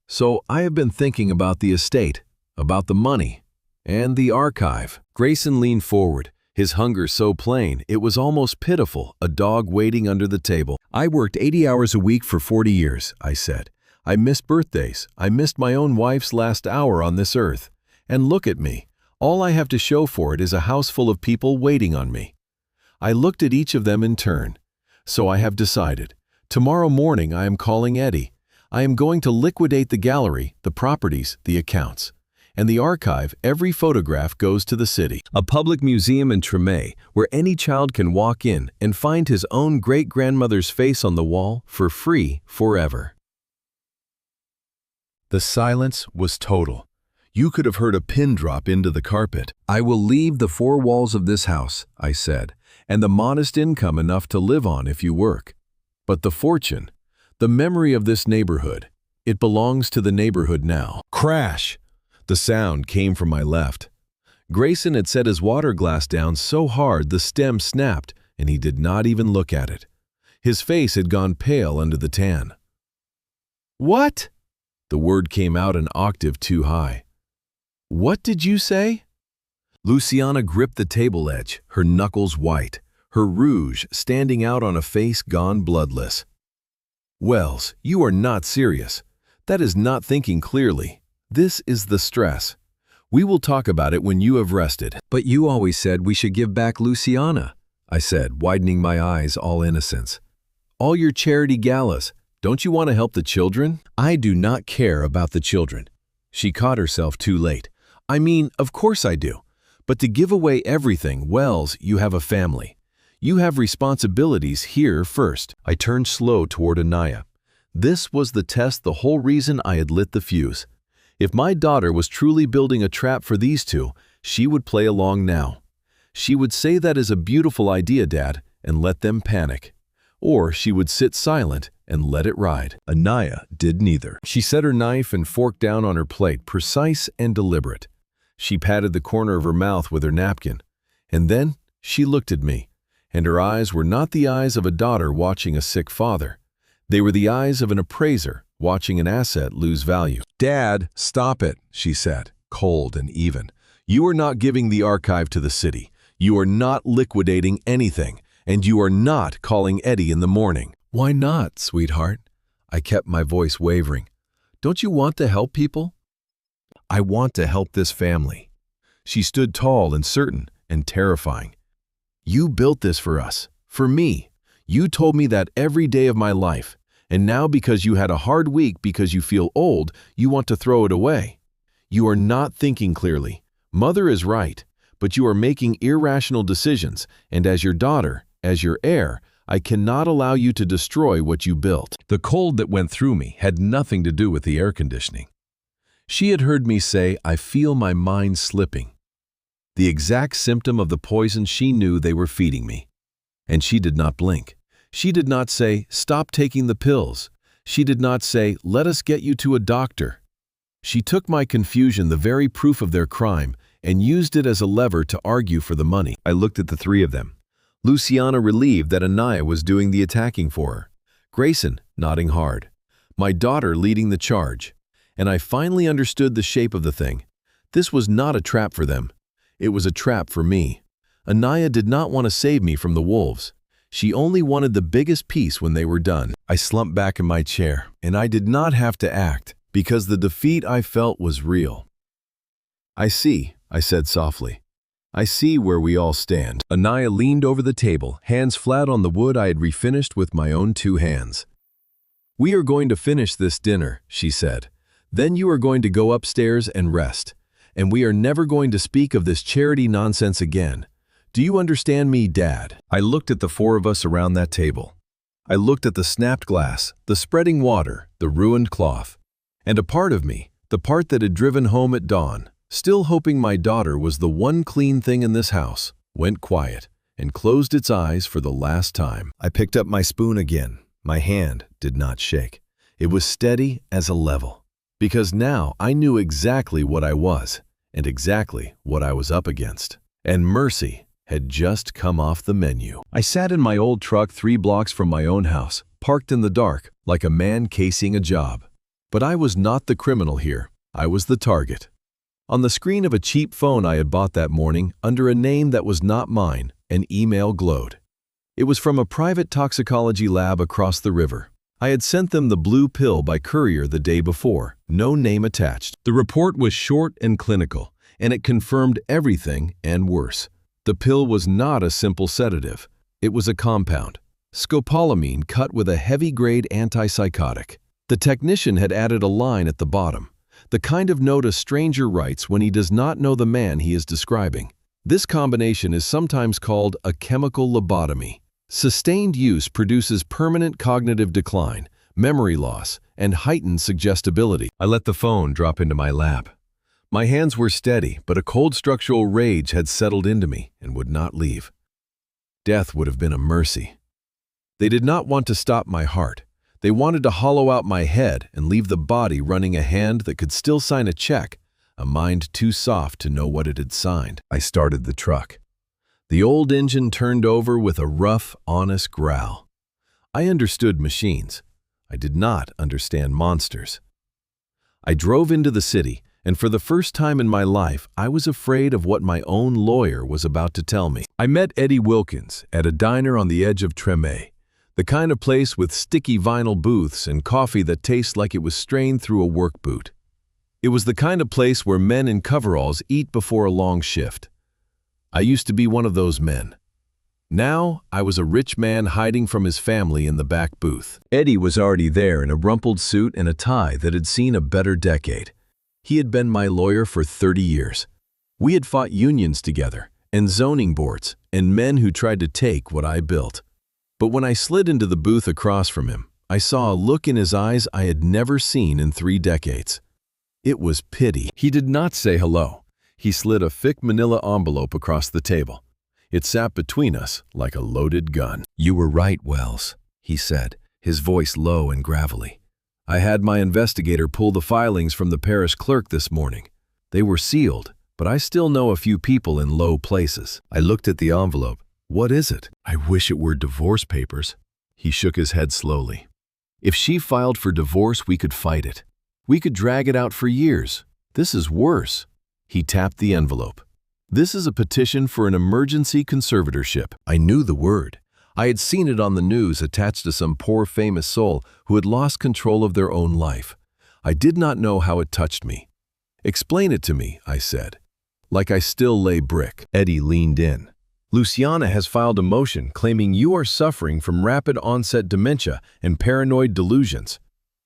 Speaker 1: "So I have been thinking about the estate, about the money, and the archive." Grayson leaned forward, his hunger so plain it was almost pitiful, a dog waiting under the table. "I worked 80 hours a week for 40 years, I said. "I missed birthdays. I missed my own wife's last hour on this earth. And look at me. All I have to show for it is a house full of people waiting on me." I looked at each of them in turn. "So I have decided. Tomorrow morning I am calling Eddie. I am going to liquidate the gallery, the properties, the accounts. And the archive, every photograph goes to the city. A public museum in Tremé where any child can walk in and find his own great-grandmother's face on the wall for free forever." The silence was total. You could have heard a pin drop into the carpet. "I will leave the four walls of this house," I said, "and the modest income enough to live on if you work. But the fortune, the memory of this neighborhood, it belongs to the neighborhood now." Crash! The sound came from my left. Grayson had set his water glass down so hard the stem snapped, and he did not even look at it. His face had gone pale under the tan. "What?" The word came out an octave too high. "What did you say?" Luciana gripped the table edge, her knuckles white, her rouge standing out on a face gone bloodless. "Wells, you are not serious. That is not thinking clearly. This is the stress. We will talk about it when you have rested." "But you always said we should give back Luciana," I said, widening my eyes, all innocence. "All your charity galas. Don't you want to help the children?" "I do not care about the children." She caught herself too late. "I mean, of course I do. But to give away everything, Wells, you have a family. You have responsibilities here first. I turned slow toward Anaya. This was the test, the whole reason I had lit the fuse. If my daughter was truly building a trap for these two, she would play along now. She would say that is a beautiful idea, Dad, and let them panic. Or she would sit silent and let it ride. Anaya did neither. She set her knife and fork down on her plate, precise and deliberate. She patted the corner of her mouth with her napkin. And then she looked at me, and her eyes were not the eyes of a daughter watching a sick father. They were the eyes of an appraiser watching an asset lose value.
Speaker 2: "Dad, stop it," she said, cold and even.
Speaker 1: You are not giving the archive to the city. You are not liquidating anything. And you are not calling Eddie in the morning. Why not, sweetheart? I kept my voice wavering. Don't you want to help people? I want to help this family. She stood tall and certain and terrifying. You built this for us, for me. You told me that every day of my life. And now because you had a hard week, because you feel old, you want to throw it away. You are not thinking clearly. Mother is right, but you are making irrational decisions, and as your daughter, as your heir, I cannot allow you to destroy what you built. The cold that went through me had nothing to do with the air conditioning. She had heard me say, I feel my mind slipping. The exact symptom of the poison she knew they were feeding me. And she did not blink. She did not say, stop taking the pills. She did not say, let us get you to a doctor. She took my confusion, the very proof of their crime, and used it as a lever to argue for the money. I looked at the three of them. Luciana relieved that Anaya was doing the attacking for her. Grayson nodding hard. My daughter leading the charge. And I finally understood the shape of the thing. This was not a trap for them. It was a trap for me. Anaya did not want to save me from the wolves. She only wanted the biggest piece when they were done. I slumped back in my chair, and I did not have to act, because the defeat I felt was real. I see, I said softly. I see where we all stand. Anaya leaned over the table, hands flat on the wood I had refinished with my own two hands. We are going to finish this dinner, she said. Then you are going to go upstairs and rest. And we are never going to speak of this charity nonsense again. Do you understand me, Dad? I looked at the four of us around that table. I looked at the snapped glass, the spreading water, the ruined cloth. And a part of me, the part that had driven home at dawn, still hoping my daughter was the one clean thing in this house, went quiet and closed its eyes for the last time. I picked up my spoon again. My hand did not shake. It was steady as a level. Because now I knew exactly what I was and exactly what I was up against. And mercy had just come off the menu. I sat in my old truck 3 blocks from my own house, parked in the dark, like a man casing a job. But I was not the criminal here. I was the target. On the screen of a cheap phone I had bought that morning, under a name that was not mine, an email glowed. It was from a private toxicology lab across the river. I had sent them the blue pill by courier the day before, no name attached. The report was short and clinical, and it confirmed everything and worse. The pill was not a simple sedative. It was a compound, scopolamine cut with a heavy-grade antipsychotic. The technician had added a line at the bottom. The kind of note a stranger writes when he does not know the man he is describing. This combination is sometimes called a chemical lobotomy. Sustained use produces permanent cognitive decline, memory loss, and heightened suggestibility. I let the phone drop into my lap. My hands were steady, but a cold structural rage had settled into me and would not leave. Death would have been a mercy. They did not want to stop my heart. They wanted to hollow out my head and leave the body running a hand that could still sign a check, a mind too soft to know what it had signed. I started the truck. The old engine turned over with a rough, honest growl. I understood machines. I did not understand monsters. I drove into the city, and for the first time in my life, I was afraid of what my own lawyer was about to tell me. I met Eddie Wilkins at a diner on the edge of Treme. The kind of place with sticky vinyl booths and coffee that tastes like it was strained through a work boot. It was the kind of place where men in coveralls eat before a long shift. I used to be one of those men. Now, I was a rich man hiding from his family in the back booth. Eddie was already there in a rumpled suit and a tie that had seen a better decade. He had been my lawyer for 30 years. We had fought unions together, and zoning boards, and men who tried to take what I built. But when I slid into the booth across from him, I saw a look in his eyes I had never seen in 3 decades. It was pity. He did not say hello. He slid a thick manila envelope across the table. It sat between us like a loaded gun. "You were right, Wells," he said, his voice low and gravelly. "I had my investigator pull the filings from the parish clerk this morning. They were sealed, but I still know a few people in low places." I looked at the envelope. "What is it?" "I wish it were divorce papers." He shook his head slowly. "If she filed for divorce, we could fight it. We could drag it out for years. This is worse." He tapped the envelope. "This is a petition for an emergency conservatorship." I knew the word. I had seen it on the news attached to some poor famous soul who had lost control of their own life. I did not know how it touched me. "Explain it to me," I said. Like I still lay brick. Eddie leaned in. "Luciana has filed a motion claiming you are suffering from rapid onset dementia and paranoid delusions.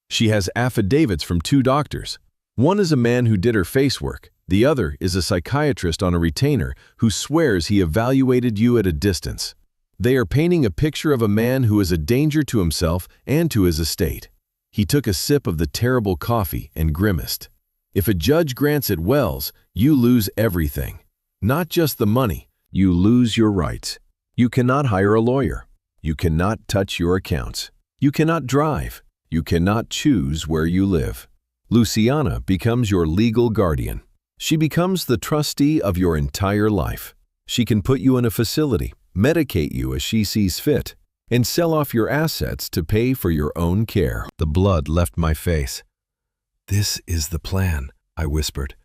Speaker 1: She has affidavits from 2 doctors. One is a man who did her face work. The other is a psychiatrist on a retainer who swears he evaluated you at a distance. They are painting a picture of a man who is a danger to himself and to his estate." He took a sip of the terrible coffee and grimaced. "If a judge grants it, Wells, you lose everything. Not just the money, you lose your rights. You cannot hire a lawyer. You cannot touch your accounts. You cannot drive. You cannot choose where you live. Luciana becomes your legal guardian. She becomes the trustee of your entire life. She can put you in a facility, medicate you as she sees fit, and sell off your assets to pay for your own care." The blood left my face. "This is the plan," I whispered.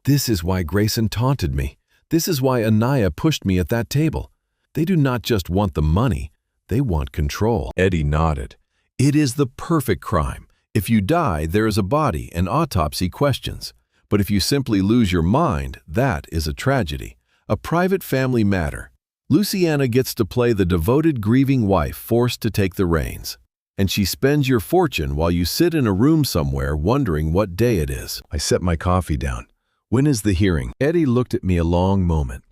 Speaker 1: "This is why Grayson taunted me. This is why Anaya pushed me at that table. They do not just want the money, they want control." Eddie nodded. "It is the perfect crime. If you die, there is a body and autopsy questions. But if you simply lose your mind, that is a tragedy, a private family matter. Luciana gets to play the devoted grieving wife forced to take the reins. And she spends your fortune while you sit in a room somewhere wondering what day it is." I set my coffee down. "When is the hearing?" Eddie looked at me a long moment.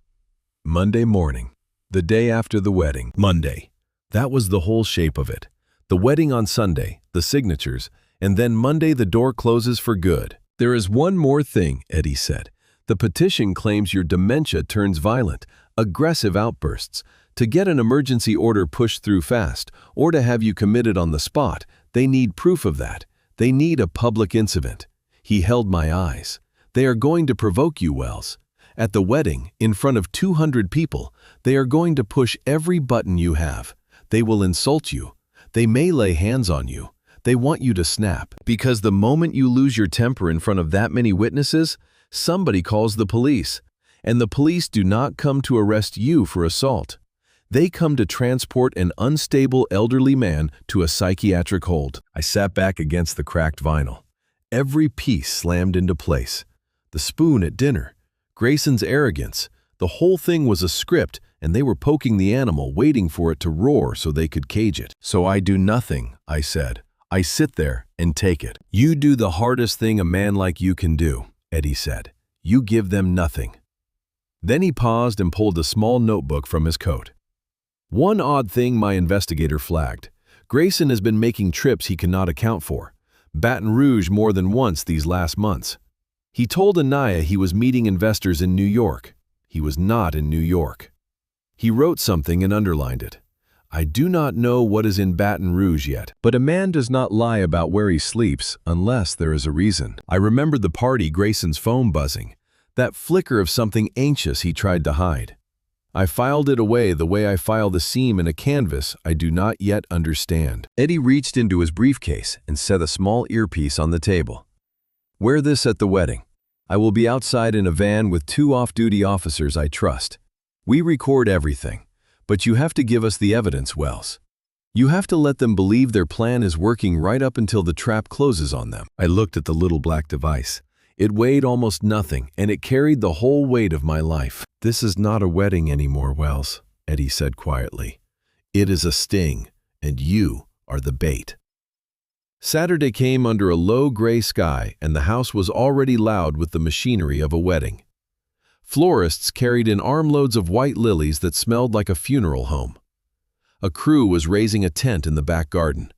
Speaker 1: "Monday morning, the day after the wedding." Monday. That was the whole shape of it. The wedding on Sunday, the signatures, and then Monday the door closes for good. "There is one more thing," Eddie said. "The petition claims your dementia turns violent, aggressive outbursts. To get an emergency order pushed through fast, or to have you committed on the spot, they need proof of that. They need a public incident." He held my eyes. "They are going to provoke you, Wells. At the wedding, in front of 200 people, they are going to push every button you have. They will insult you. They may lay hands on you. They want you to snap. Because the moment you lose your temper in front of that many witnesses, somebody calls the police. And the police do not come to arrest you for assault. They come to transport an unstable elderly man to a psychiatric hold." I sat back against the cracked vinyl. Every piece slammed into place. The spoon at dinner, Grayson's arrogance, the whole thing was a script, and they were poking the animal, waiting for it to roar so they could cage it. "So I do nothing," I said. "I sit there and take it." "You do the hardest thing a man like you can do," Eddie said. "You give them nothing." Then he paused and pulled a small notebook from his coat. "One odd thing my investigator flagged. Grayson has been making trips he cannot account for. Baton Rouge more than once these last months. He told Anaya he was meeting investors in New York. He was not in New York. He wrote something and underlined it. I do not know what is in Baton Rouge yet, but a man does not lie about where he sleeps unless there is a reason." I remembered the party, Grayson's phone buzzing, that flicker of something anxious he tried to hide. I filed it away the way I file the seam in a canvas I do not yet understand. Eddie reached into his briefcase and set a small earpiece on the table. "Wear this at the wedding. I will be outside in a van with 2 off-duty officers I trust. We record everything. But you have to give us the evidence, Wells. You have to let them believe their plan is working right up until the trap closes on them." I looked at the little black device. It weighed almost nothing, and it carried the whole weight of my life. "This is not a wedding anymore, Wells," Eddie said quietly. "It is a sting, and you are the bait." Saturday came under a low gray sky, and the house was already loud with the machinery of a wedding. Florists carried in armloads of white lilies that smelled like a funeral home. A crew was raising a tent in the back garden.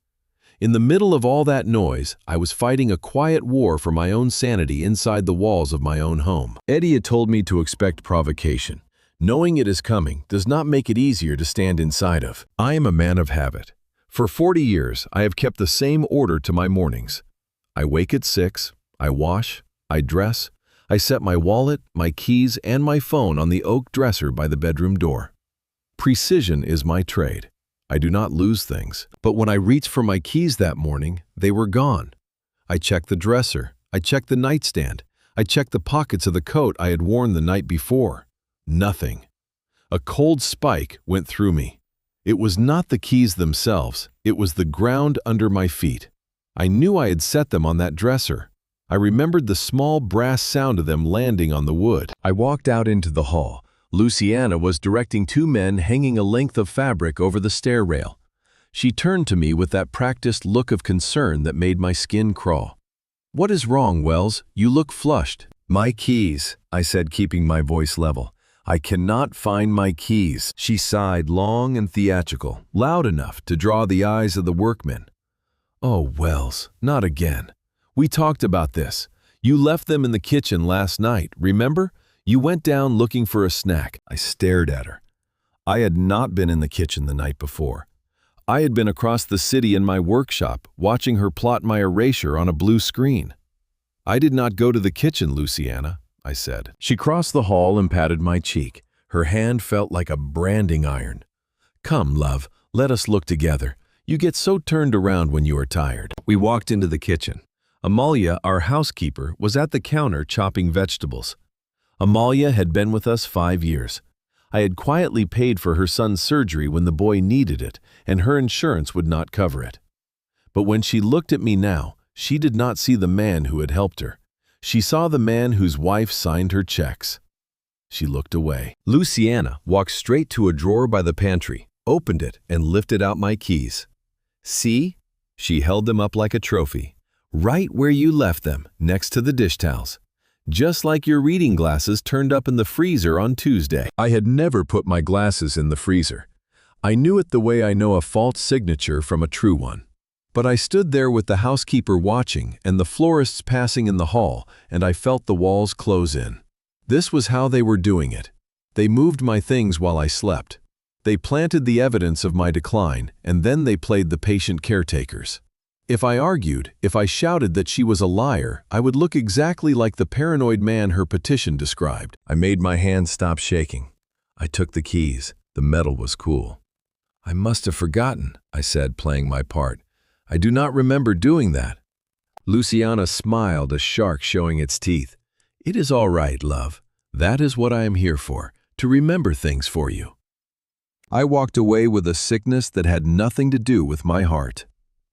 Speaker 1: In the middle of all that noise, I was fighting a quiet war for my own sanity inside the walls of my own home. Eddie had told me to expect provocation. Knowing it is coming does not make it easier to stand inside of. I am a man of habit. For 40 years, I have kept the same order to my mornings. I wake at 6, I wash, I dress, I set my wallet, my keys, and my phone on the oak dresser by the bedroom door. Precision is my trade. I do not lose things. But when I reached for my keys that morning, they were gone. I checked the dresser. I checked the nightstand. I checked the pockets of the coat I had worn the night before. Nothing. A cold spike went through me. It was not the keys themselves. It was the ground under my feet. I knew I had set them on that dresser. I remembered the small brass sound of them landing on the wood. I walked out into the hall. Luciana was directing two men hanging a length of fabric over the stair rail. She turned to me with that practiced look of concern that made my skin crawl. "What is wrong, Wells? You look flushed." "My keys," I said, keeping my voice level. "I cannot find my keys." She sighed, long and theatrical, loud enough to draw the eyes of the workmen. "Oh, Wells, not again. We talked about this. You left them in the kitchen last night, remember? You went down looking for a snack." I stared at her. I had not been in the kitchen the night before. I had been across the city in my workshop, watching her plot my erasure on a blue screen. "I did not go to the kitchen, Luciana," I said. She crossed the hall and patted my cheek. Her hand felt like a branding iron. "Come, love, let us look together. You get so turned around when you are tired." We walked into the kitchen. Amalia, our housekeeper, was at the counter chopping vegetables. Amalia had been with us 5 years. I had quietly paid for her son's surgery when the boy needed it, and her insurance would not cover it. But when she looked at me now, she did not see the man who had helped her. She saw the man whose wife signed her checks. She looked away. Luciana walked straight to a drawer by the pantry, opened it, and lifted out my keys. "See?" She held them up like a trophy. "Right where you left them, next to the dish towels. Just like your reading glasses turned up in the freezer on Tuesday." I had never put my glasses in the freezer. I knew it the way I know a false signature from a true one. But I stood there with the housekeeper watching and the florists passing in the hall, and I felt the walls close in. This was how they were doing it. They moved my things while I slept. They planted the evidence of my decline, and then they played the patient caretakers. If I argued, if I shouted that she was a liar, I would look exactly like the paranoid man her petition described. I made my hands stop shaking. I took the keys. The metal was cool. "I must have forgotten," I said, playing my part. "I do not remember doing that." Luciana smiled, a shark showing its teeth. "It is all right, love. That is what I am here for, to remember things for you." I walked away with a sickness that had nothing to do with my heart.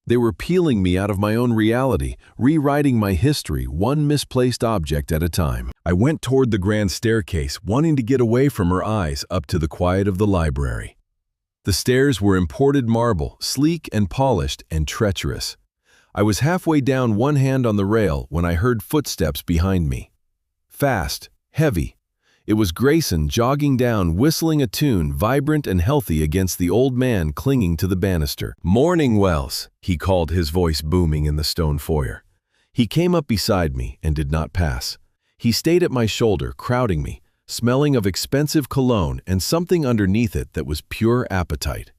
Speaker 1: They were peeling me out of my own reality, rewriting my history one misplaced object at a time. I went toward the grand staircase, wanting to get away from her eyes up to the quiet of the library. The stairs were imported marble, sleek and polished and treacherous. I was halfway down, one hand on the rail, when I heard footsteps behind me. Fast, heavy. It was Grayson jogging down, whistling a tune, vibrant and healthy against the old man clinging to the banister. "Morning, Wells," he called, his voice booming in the stone foyer. He came up beside me and did not pass. He stayed at my shoulder, crowding me, smelling of expensive cologne and something underneath it that was pure appetite.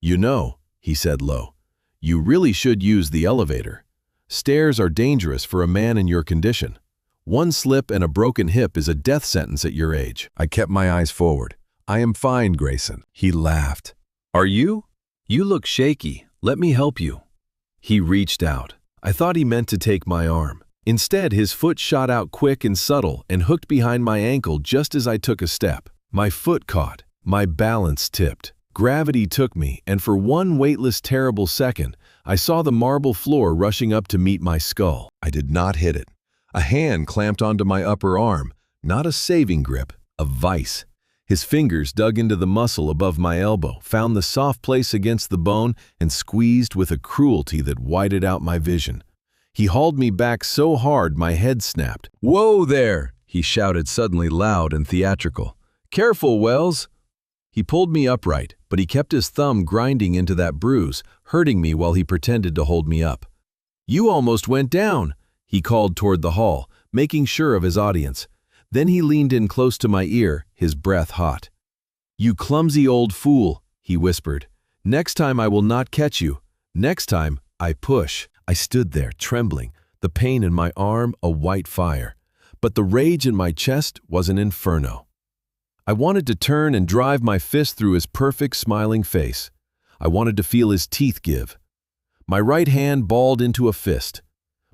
Speaker 1: "You know," he said low, "you really should use the elevator. Stairs are dangerous for a man in your condition. One slip and a broken hip is a death sentence at your age." I kept my eyes forward. "I am fine, Grayson." He laughed. "Are you? You look shaky. Let me help you." He reached out. I thought he meant to take my arm. Instead, his foot shot out quick and subtle and hooked behind my ankle just as I took a step. My foot caught. My balance tipped. Gravity took me, and for one weightless, terrible second, I saw the marble floor rushing up to meet my skull. I did not hit it. A hand clamped onto my upper arm, not a saving grip, a vice. His fingers dug into the muscle above my elbow, found the soft place against the bone, and squeezed with a cruelty that whited out my vision. He hauled me back so hard my head snapped. "Whoa there!" he shouted suddenly loud and theatrical. "Careful, Wells!" He pulled me upright, but he kept his thumb grinding into that bruise, hurting me while he pretended to hold me up. "You almost went down," he called toward the hall, making sure of his audience. Then he leaned in close to my ear, his breath hot. "You clumsy old fool," he whispered. "Next time I will not catch you. Next time, I push." I stood there, trembling, the pain in my arm a white fire. But the rage in my chest was an inferno. I wanted to turn and drive my fist through his perfect, smiling face. I wanted to feel his teeth give. My right hand balled into a fist.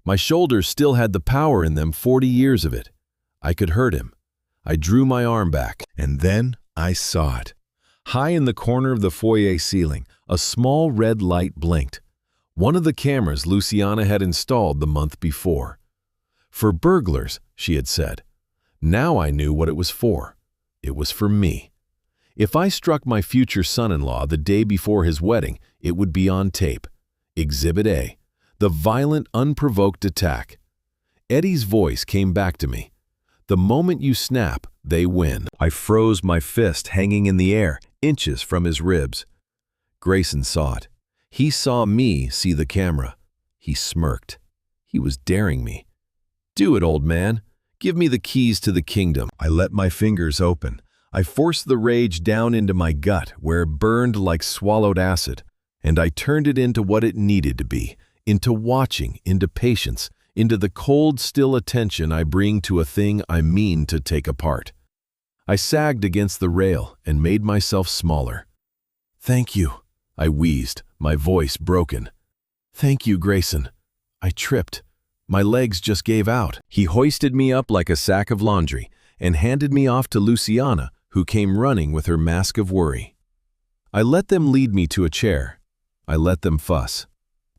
Speaker 1: My shoulders still had the power in them, 40 years of it. I could hurt him. I drew my arm back, and then I saw it. High in the corner of the foyer ceiling, a small red light blinked. One of the cameras Luciana had installed the month before. "For burglars," she had said. Now I knew what it was for. It was for me. If I struck my future son-in-law the day before his wedding, it would be on tape. Exhibit A, the violent, unprovoked attack. Eddie's voice came back to me. "The moment you snap, they win." I froze, my fist hanging in the air, inches from his ribs. Grayson saw it. He saw me see the camera. He smirked. He was daring me. "Do it, old man. Give me the keys to the kingdom." I let my fingers open. I forced the rage down into my gut, where it burned like swallowed acid, and I turned it into what it needed to be, into watching, into patience, into the cold, still attention I bring to a thing I mean to take apart. I sagged against the rail and made myself smaller. "Thank you," I wheezed, my voice broken. "Thank you, Grayson." I tripped. My legs just gave out. He hoisted me up like a sack of laundry and handed me off to Luciana, who came running with her mask of worry. I let them lead me to a chair. I let them fuss.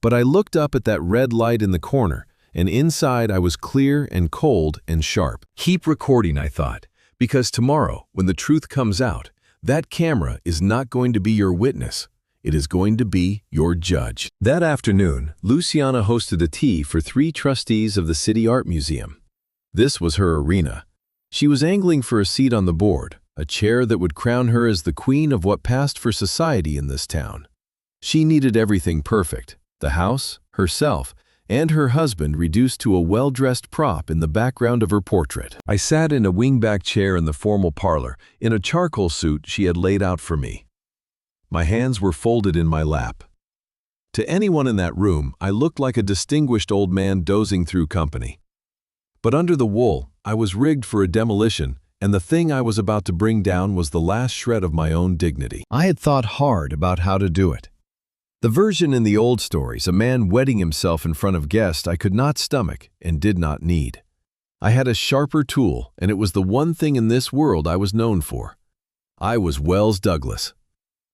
Speaker 1: But I looked up at that red light in the corner, and inside I was clear and cold and sharp. Keep recording, I thought, because tomorrow, when the truth comes out, that camera is not going to be your witness. It is going to be your judge. That afternoon, Luciana hosted a tea for 3 trustees of the City Art Museum. This was her arena. She was angling for a seat on the board, a chair that would crown her as the queen of what passed for society in this town. She needed everything perfect: the house, herself, and her husband reduced to a well-dressed prop in the background of her portrait. I sat in a wingback chair in the formal parlor, in a charcoal suit she had laid out for me. My hands were folded in my lap. To anyone in that room, I looked like a distinguished old man dozing through company. But under the wool, I was rigged for a demolition, and the thing I was about to bring down was the last shred of my own dignity. I had thought hard about how to do it. The version in the old stories, a man wetting himself in front of guests, I could not stomach and did not need. I had a sharper tool, and it was the one thing in this world I was known for. I was Wells Douglas.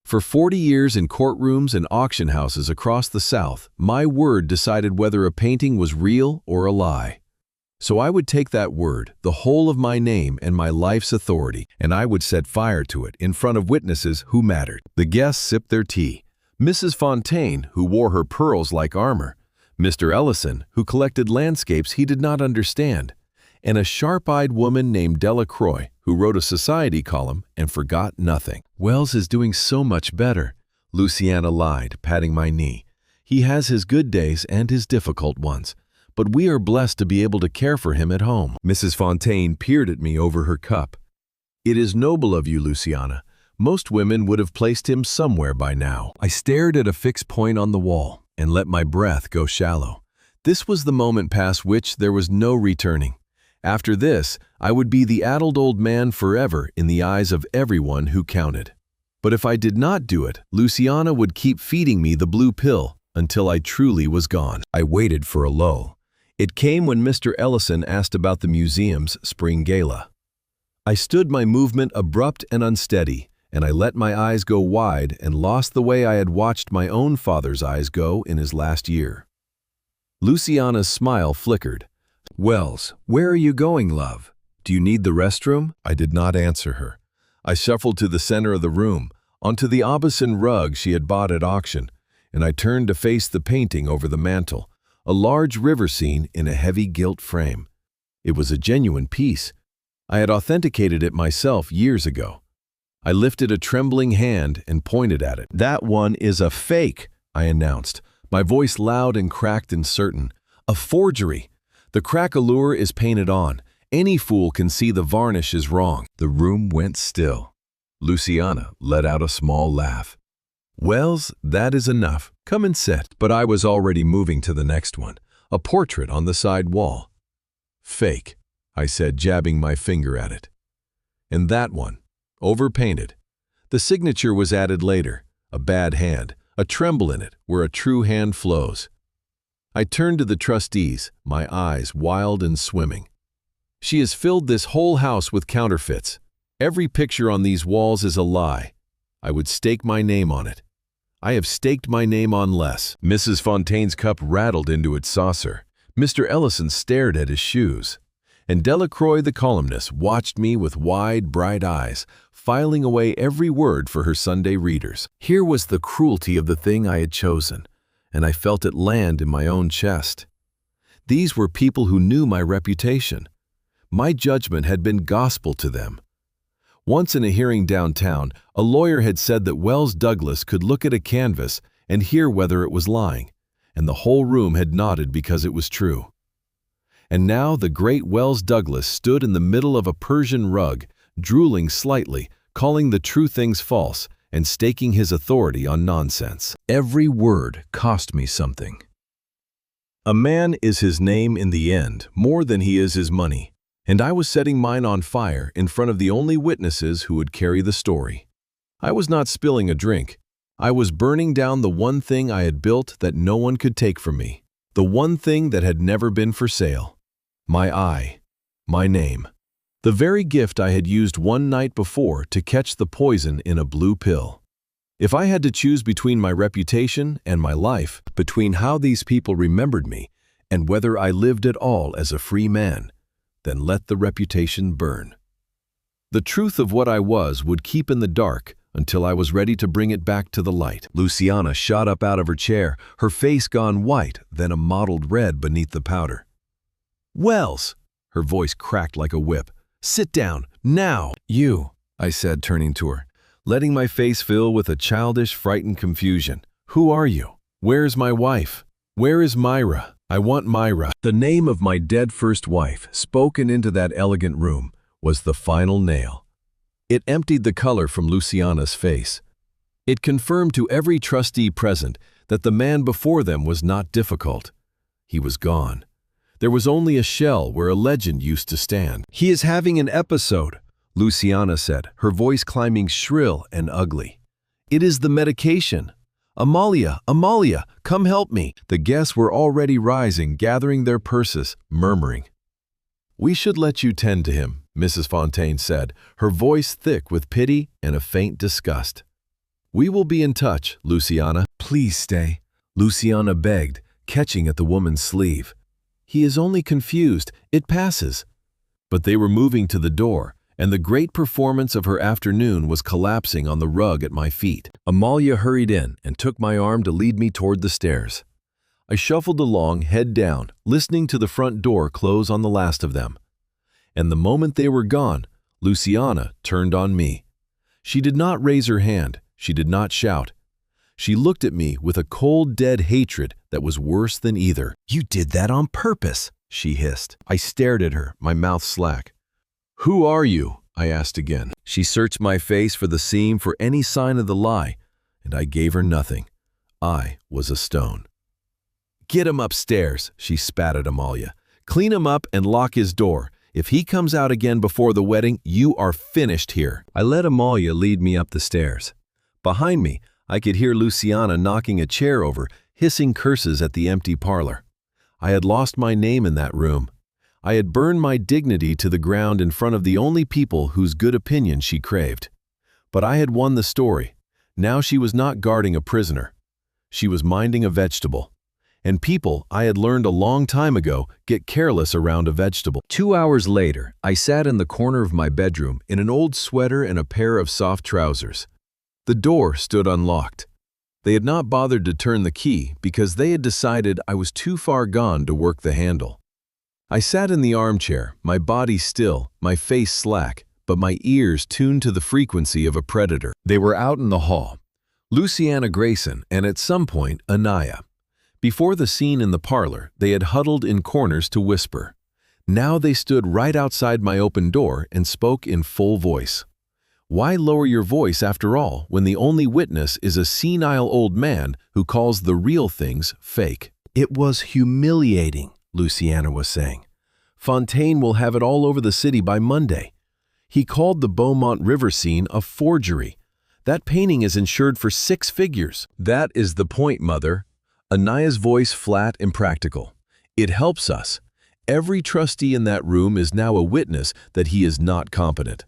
Speaker 1: For 40 years in courtrooms and auction houses across the South, my word decided whether a painting was real or a lie. So I would take that word, the whole of my name and my life's authority, and I would set fire to it in front of witnesses who mattered. The guests sipped their tea. Mrs. Fontaine, who wore her pearls like armor, Mr. Ellison, who collected landscapes he did not understand, and a sharp-eyed woman named Delacroix, who wrote a society column and forgot nothing. "Wells is doing so much better," Luciana lied, patting my knee. "He has his good days and his difficult ones, but we are blessed to be able to care for him at home." Mrs. Fontaine peered at me over her cup. "It is noble of you, Luciana. Most women would have placed him somewhere by now." I stared at a fixed point on the wall and let my breath go shallow. This was the moment past which there was no returning. After this, I would be the addled old man forever in the eyes of everyone who counted. But if I did not do it, Luciana would keep feeding me the blue pill until I truly was gone. I waited for a lull. It came when Mr. Ellison asked about the museum's spring gala. I stood my movement abrupt and unsteady, and I let my eyes go wide and lost the way I had watched my own father's eyes go in his last year. Luciana's smile flickered. "Wells, where are you going, love? Do you need the restroom?" I did not answer her. I shuffled to the center of the room, onto the Aubusson rug she had bought at auction, and I turned to face the painting over the mantel, a large river scene in a heavy gilt frame. It was a genuine piece, I had authenticated it myself years ago. I lifted a trembling hand and pointed at it.
Speaker 2: "That one is a fake," I announced,
Speaker 1: my voice loud and cracked and certain. "A forgery. The crack allure is painted on. Any fool can see the varnish is wrong."
Speaker 2: The room went still. Luciana let out a small laugh.
Speaker 1: "Wells, that is enough. Come and sit."
Speaker 2: But I was already moving to the next one, a portrait on the side wall.
Speaker 1: "Fake," I said, jabbing my finger at it. "And that one, overpainted. The signature was added later, a bad hand, a tremble in it where a true hand flows." I turned to the trustees, my eyes wild and swimming. "She has filled this whole house with counterfeits. Every picture on these walls is a lie. I would stake my name on it. I have staked my name on less."
Speaker 2: Mrs. Fontaine's cup rattled into its saucer.
Speaker 1: Mr. Ellison stared at his shoes. And Delacroix, the columnist, watched me with wide, bright eyes, filing away every word for her Sunday readers. Here was the cruelty of the thing I had chosen, and I felt it land in my own chest. These were people who knew my reputation. My judgment had been gospel to them. Once in a hearing downtown, a lawyer had said that Wells Douglas could look at a canvas and hear whether it was lying, and the whole room had nodded because it was true. And now the great Wells Douglas stood in the middle of a Persian rug, drooling slightly, calling the true things false, and staking his authority on nonsense. Every word cost me something. A man is his name in the end, more than he is his money, and I was setting mine on fire in front of the only witnesses who would carry the story. I was not spilling a drink. I was burning down the one thing I had built that no one could take from me, the one thing that had never been for sale. My eye, my name, the very gift I had used one night before to catch the poison in a blue pill. If I had to choose between my reputation and my life, between how these people remembered me and whether I lived at all as a free man, then let the reputation burn. The truth of what I was would keep in the dark until I was ready to bring it back to the light. Luciana shot up out of her chair, her face gone white, then a mottled red beneath the powder. "Wells," her voice cracked like a whip, "sit down, now." "You," I said, turning to her, letting my face fill with a childish, frightened confusion. "Who are you? Where's my wife? Where is Myra? I want Myra." The name of my dead first wife, spoken into that elegant room, was the final nail. It emptied the color from Luciana's face. It confirmed to every trustee present that the man before them was not difficult. He was gone. There was only a shell where a legend used to stand. "He is having an episode," Luciana said, her voice climbing shrill and ugly. "It is the medication. Amalia, Amalia, come help me." The guests were already rising, gathering their purses, murmuring. "We should let you tend to him," Mrs. Fontaine said, her voice thick with pity and a faint disgust. "We will be in touch, Luciana." "Please stay," Luciana begged, catching at the woman's sleeve. "He is only confused. It passes." But they were moving to the door, and the great performance of her afternoon was collapsing on the rug at my feet. Amalia hurried in and took my arm to lead me toward the stairs. I shuffled along, head down, listening to the front door close on the last of them. And the moment they were gone, Luciana turned on me. She did not raise her hand. She did not shout. She looked at me with a cold, dead hatred that was worse than either. "You did that on purpose," she hissed. I stared at her, my mouth slack. "Who are you?" I asked again. She searched my face for the seam, for any sign of the lie, and I gave her nothing. I was a stone. "Get him upstairs," she spat at Amalia. "Clean him up and lock his door. If he comes out again before the wedding, you are finished here." I let Amalia lead me up the stairs. Behind me, I could hear Luciana knocking a chair over, hissing curses at the empty parlor. I had lost my name in that room. I had burned my dignity to the ground in front of the only people whose good opinion she craved. But I had won the story. Now she was not guarding a prisoner. She was minding a vegetable. And people, I had learned a long time ago, get careless around a vegetable. 2 hours later, I sat in the corner of my bedroom in an old sweater and a pair of soft trousers. The door stood unlocked. They had not bothered to turn the key because they had decided I was too far gone to work the handle. I sat in the armchair, my body still, my face slack, but my ears tuned to the frequency of a predator. They were out in the hall. Luciana Grayson and at some point, Anaya. Before the scene in the parlor, they had huddled in corners to whisper. Now they stood right outside my open door and spoke in full voice. Why lower your voice after all when the only witness is a senile old man who calls the real things fake?
Speaker 3: It was humiliating, Luciana was saying. Fontaine will have it all over the city by Monday. He called the Beaumont River scene a forgery. That painting is insured for 6 figures.
Speaker 1: That is the point, Mother. Anaya's voice flat and practical. It helps us. Every trustee in that room is now a witness that he is not competent.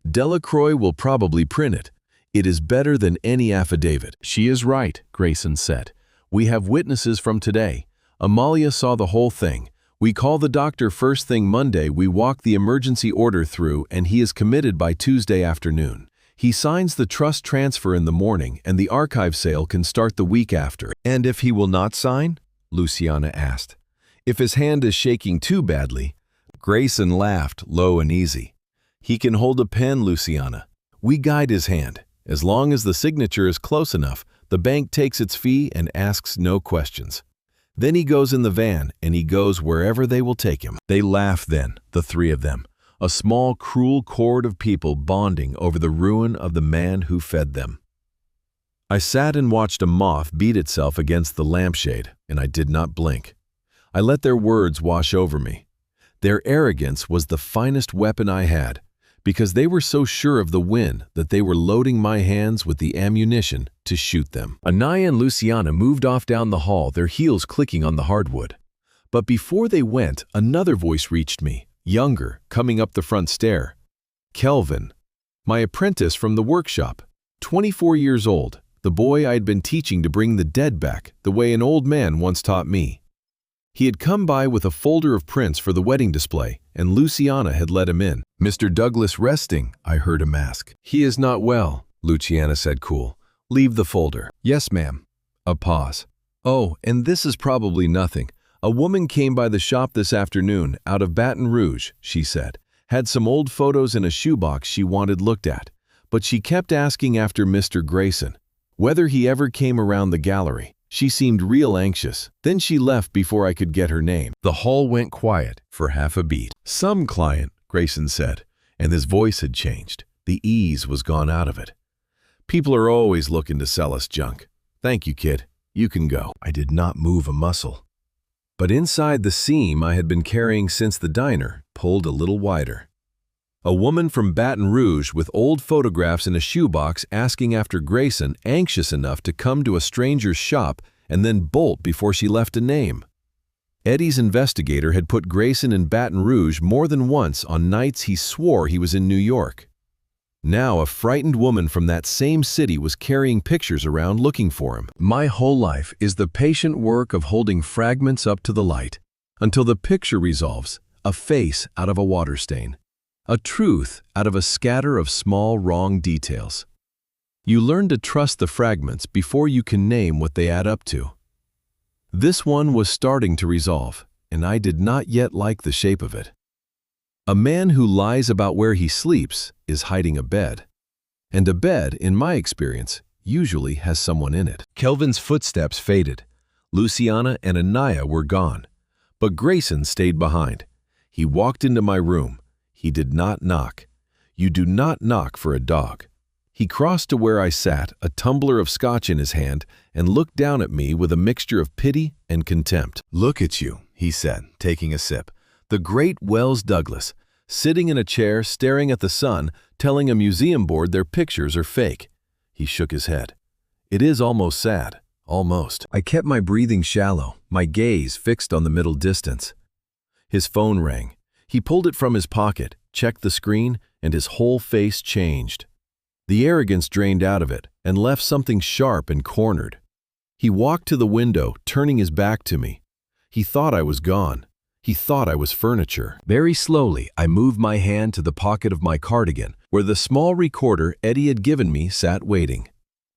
Speaker 1: Delacroix will probably print it. It is better than any affidavit.
Speaker 3: She is right, Grayson said. We have witnesses from today. Amalia saw the whole thing. We call the doctor first thing Monday, we walk the emergency order through, and he is committed by Tuesday afternoon. He signs the trust transfer in the morning, and the archive sale can start the week after.
Speaker 1: And if he will not sign? Luciana asked. If his hand is shaking too badly? Grayson laughed, low and easy. He can hold a pen, Luciana. We guide his hand. As long as the signature is close enough, the bank takes its fee and asks no questions. Then he goes in the van, and he goes wherever they will take him. They laugh then, the 3 of them, a small, cruel chord of people bonding over the ruin of the man who fed them. I sat and watched a moth beat itself against the lampshade, and I did not blink. I let their words wash over me. Their arrogance was the finest weapon I had, because they were so sure of the win that they were loading my hands with the ammunition to shoot them. Anaya and Luciana moved off down the hall, their heels clicking on the hardwood. But before they went, another voice reached me, younger, coming up the front stair. Kelvin, my apprentice from the workshop, 24 years old, the boy I had been teaching to bring the dead back the way an old man once taught me. He had come by with a folder of prints for the wedding display, and Luciana had let him in.
Speaker 2: Mr. Douglas resting, I heard him ask.
Speaker 1: He is not well, Luciana said cool. Leave the folder.
Speaker 2: Yes, ma'am.
Speaker 1: A pause. Oh, and this is probably nothing. A woman came by the shop this afternoon, out of Baton Rouge, she said. Had some old photos in a shoebox she wanted looked at. But she kept asking after Mr. Grayson, whether he ever came around the gallery. She seemed real anxious. Then she left before I could get her name. The hall went quiet for half a beat. Some client, Grayson said, and his voice had changed. The ease was gone out of it. People are always looking to sell us junk. Thank you, kid. You can go. I did not move a muscle. But inside the seam I had been carrying since the diner pulled a little wider. A woman from Baton Rouge with old photographs in a shoebox asking after Grayson, anxious enough to come to a stranger's shop and then bolt before she left a name. Eddie's investigator had put Grayson in Baton Rouge more than once on nights he swore he was in New York. Now a frightened woman from that same city was carrying pictures around looking for him. My whole life is the patient work of holding fragments up to the light until the picture resolves, a face out of a water stain. A truth out of a scatter of small wrong details. You learn to trust the fragments before you can name what they add up to. This one was starting to resolve, and I did not yet like the shape of it. A man who lies about where he sleeps is hiding a bed. And a bed, in my experience, usually has someone in it. Kelvin's footsteps faded. Luciana and Anaya were gone. But Grayson stayed behind. He walked into my room. He did not knock. You do not knock for a dog. He crossed to where I sat, a tumbler of scotch in his hand, and looked down at me with a mixture of pity and contempt. Look at you, he said, taking a sip. The great Wells Douglas, sitting in a chair, staring at the sun, telling a museum board their pictures are fake. He shook his head. It is almost sad, almost. I kept my breathing shallow, my gaze fixed on the middle distance. His phone rang. He pulled it from his pocket, checked the screen, and his whole face changed. The arrogance drained out of it and left something sharp and cornered. He walked to the window, turning his back to me. He thought I was gone. He thought I was furniture. Very slowly, I moved my hand to the pocket of my cardigan, where the small recorder Eddie had given me sat waiting.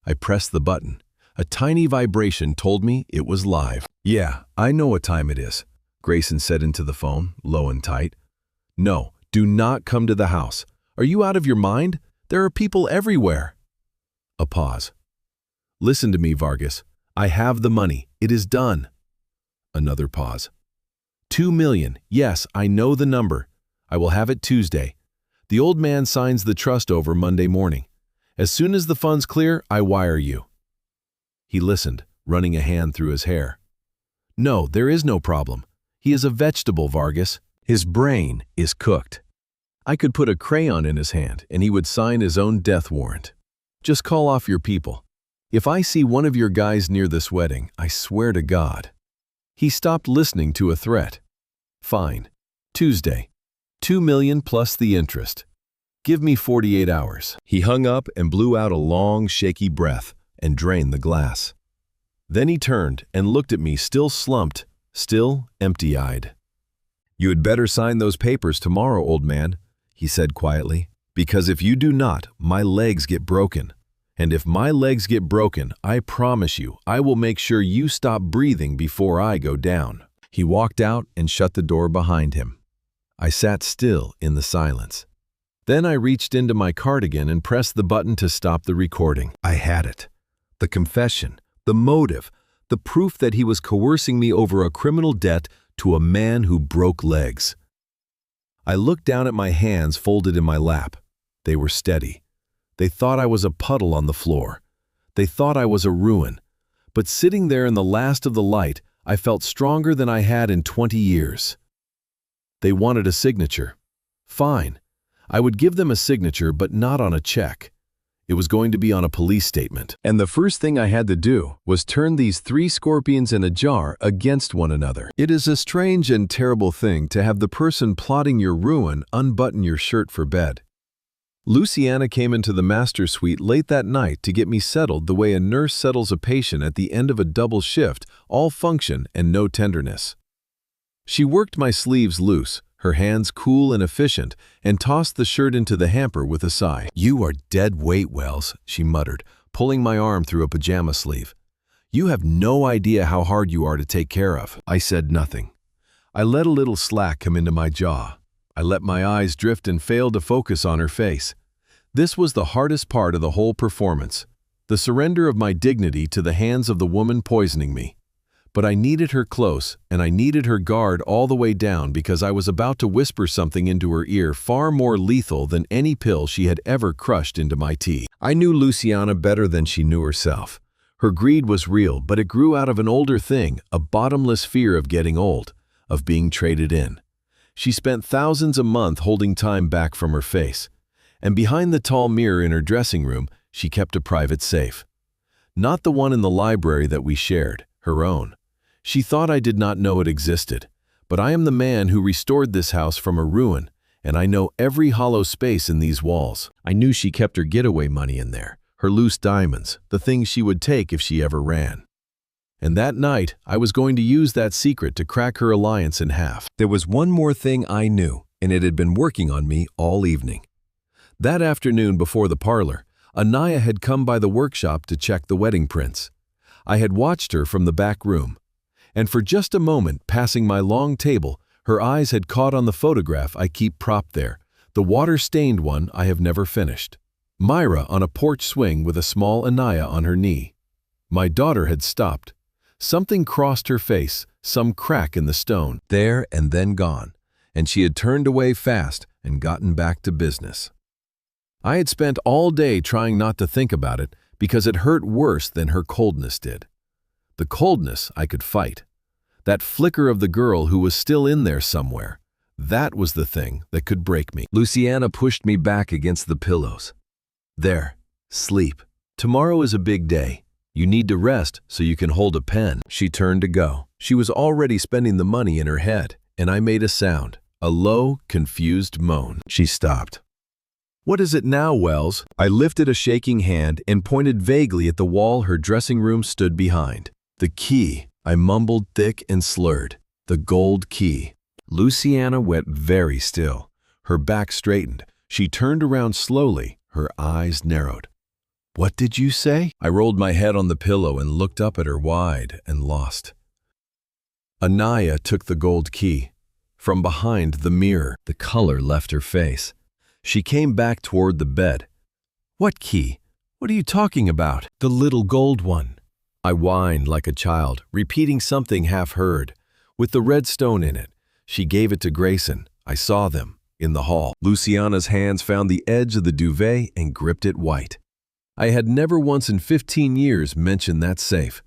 Speaker 1: I pressed the button. A tiny vibration told me it was live. Yeah, I know what time it is.
Speaker 3: Grayson said into the phone, low and tight. "No, do not come to the house. Are you out of your mind? There are people everywhere." A pause. "Listen to me, Vargas. I have the money. It is done." Another pause. 2 million. Yes, I know the number. I will have it Tuesday. The old man signs the trust over Monday morning. As soon as the funds clear, I wire you." He listened, running a hand through his hair. "No, there is no problem. He is a vegetable, Vargas. His brain is cooked. I could put a crayon in his hand and he would sign his own death warrant. Just call off your people. If I see one of your guys near this wedding, I swear to God." He stopped listening to a threat. "Fine. Tuesday. 2 million plus the interest. Give me 48 hours. He hung up and blew out a long, shaky breath and drained the glass. Then he turned and looked at me, still slumped, still empty-eyed. "You had better sign those papers tomorrow, old man," he said quietly, "because if you do not, my legs get broken. And if my legs get broken, I promise you, I will make sure you stop breathing before I go down." He walked out and shut the door behind him. I sat still in the silence. Then I reached into my cardigan and pressed the button to stop the recording. I had it. The confession, the motive, the proof that he was coercing me over a criminal debt to a man who broke legs. I looked down at my hands folded in my lap. They were steady. They thought I was a puddle on the floor. They thought I was a ruin. But sitting there in the last of the light, I felt stronger than I had in 20 years. They wanted a signature. Fine. I would give them a signature, but not on a check. It was going to be on a police statement. And the first thing I had to do was turn these 3 scorpions in a jar against one another. It is a strange and terrible thing to have the person plotting your ruin unbutton your shirt for bed. Luciana came into the master suite late that night to get me settled the way a nurse settles a patient at the end of a double shift, all function and no tenderness. She worked my sleeves loose, her hands cool and efficient, and tossed the shirt into the hamper with a sigh. "You are dead weight, Wells," she muttered, pulling my arm through a pajama sleeve. "You have no idea how hard you are to take care of." I said nothing. I let a little slack come into my jaw. I let my eyes drift and failed to focus on her face. This was the hardest part of the whole performance, the surrender of my dignity to the hands of the woman poisoning me. But I needed her close, and I needed her guard all the way down because I was about to whisper something into her ear far more lethal than any pill she had ever crushed into my tea. I knew Luciana better than she knew herself. Her greed was real, but it grew out of an older thing, a bottomless fear of getting old, of being traded in. She spent thousands a month holding time back from her face, and behind the tall mirror in her dressing room, she kept a private safe. Not the one in the library that we shared, her own. She thought I did not know it existed, but I am the man who restored this house from a ruin, and I know every hollow space in these walls. I knew she kept her getaway money in there, her loose diamonds, the things she would take if she ever ran. And that night, I was going to use that secret to crack her alliance in half. There was one more thing I knew, and it had been working on me all evening. That afternoon before the parlor, Anaya had come by the workshop to check the wedding prints. I had watched her from the back room, and for just a moment, passing my long table, her eyes had caught on the photograph I keep propped there, the water-stained one I have never finished. Myra on a porch swing with a small Anaya on her knee. My daughter had stopped. Something crossed her face, some crack in the stone, there and then gone, and she had turned away fast and gotten back to business. I had spent all day trying not to think about it because it hurt worse than her coldness did. The coldness I could fight. That flicker of the girl who was still in there somewhere, that was the thing that could break me. Luciana pushed me back against the pillows. "There, sleep. Tomorrow is a big day. You need to rest so you can hold a pen." She turned to go. She was already spending the money in her head, and I made a sound, a low, confused moan. She stopped. "What is it now, Wells?" I lifted a shaking hand and pointed vaguely at the wall her dressing room stood behind. "The key," I mumbled thick and slurred. "The gold key." Luciana went very still. Her back straightened. She turned around slowly, her eyes narrowed. "What did you say?" I rolled my head on the pillow and looked up at her wide and lost. Anaya took the gold key. From behind the mirror, the color left her face. She came back toward the bed. "What key? What are you talking about?" "The little gold one." I whined like a child, repeating something half-heard. "With the red stone in it." She gave it to Grayson. I saw them in the hall. Luciana's hands found the edge of the duvet and gripped it white. I had never once in 15 years mentioned that safe.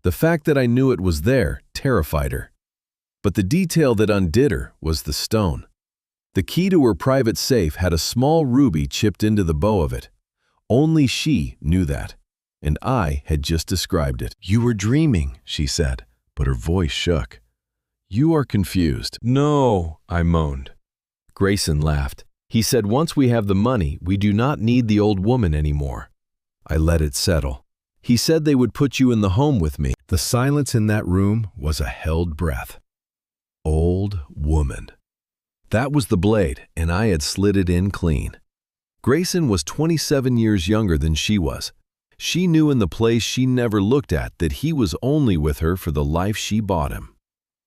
Speaker 3: The fact that I knew it was there terrified her. But the detail that undid her was the stone. The key to her private safe had a small ruby chipped into the bow of it. Only she knew that, and I had just described it. "You were dreaming," she said, but her voice shook. "You are confused." "No," I moaned. Grayson laughed. He said, "Once we have the money, we do not need the old woman anymore." I let it settle. He said they would put you in the home with me. The silence in that room was a held breath. Old woman. That was the blade, and I had slid it in clean. Grayson was 27 years younger than she was. She knew in the place she never looked at that he was only with her for the life she bought him.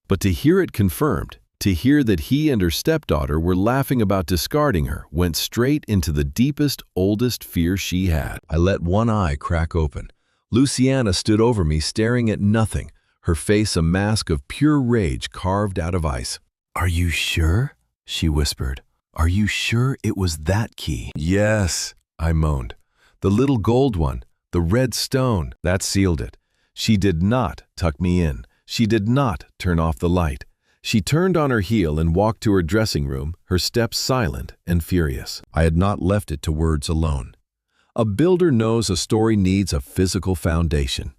Speaker 3: But to hear it confirmed, to hear that he and her stepdaughter were laughing about discarding her, went straight into the deepest, oldest fear she had. I let one eye crack open. Luciana stood over me staring at nothing, her face a mask of pure rage carved out of ice. "Are you sure?" she whispered. "Are you sure it was that key?" "Yes," I moaned. "The little gold one, the red stone." That sealed it. She did not tuck me in. She did not turn off the light. She turned on her heel and walked to her dressing room, her steps silent and furious. I had not left it to words alone. A builder knows a story needs a physical foundation.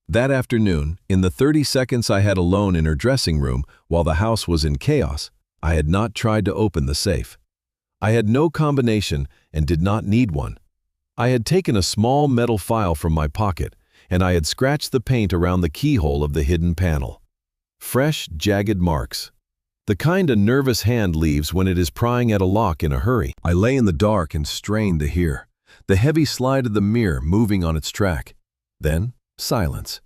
Speaker 3: That afternoon, in the 30 seconds I had alone in her dressing room while the house was in chaos, I had not tried to open the safe. I had no combination and did not need one. I had taken a small metal file from my pocket, and I had scratched the paint around the keyhole of the hidden panel. Fresh, jagged marks. The kind a nervous hand leaves when it is prying at a lock in a hurry. I lay in the dark and strained to hear. The heavy slide of the mirror moving on its track. Then, silence.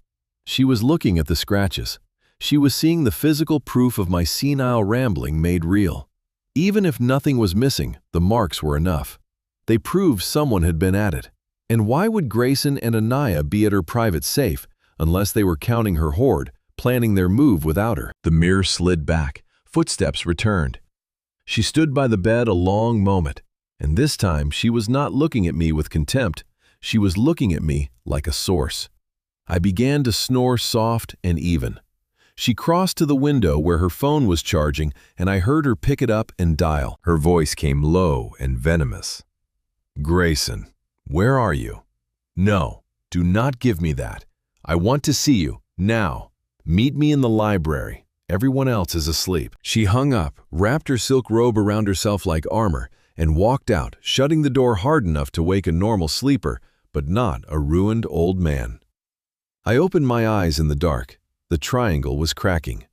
Speaker 3: She was looking at the scratches. She was seeing the physical proof of my senile rambling made real. Even if nothing was missing, the marks were enough. They proved someone had been at it. And why would Grayson and Anaya be at her private safe unless they were counting her hoard, planning their move without her? The mirror slid back. Footsteps returned. She stood by the bed a long moment, and this time she was not looking at me with contempt. She was looking at me like a source. I began to snore soft and even. She crossed to the window where her phone was charging, and I heard her pick it up and dial. Her voice came low and venomous. "Grayson, where are you?" "No, do not give me that. I want to see you, now. Meet me in the library. Everyone else is asleep." She hung up, wrapped her silk robe around herself like armor, and walked out, shutting the door hard enough to wake a normal sleeper, but not a ruined old man. I opened my eyes in the dark. The triangle was cracking.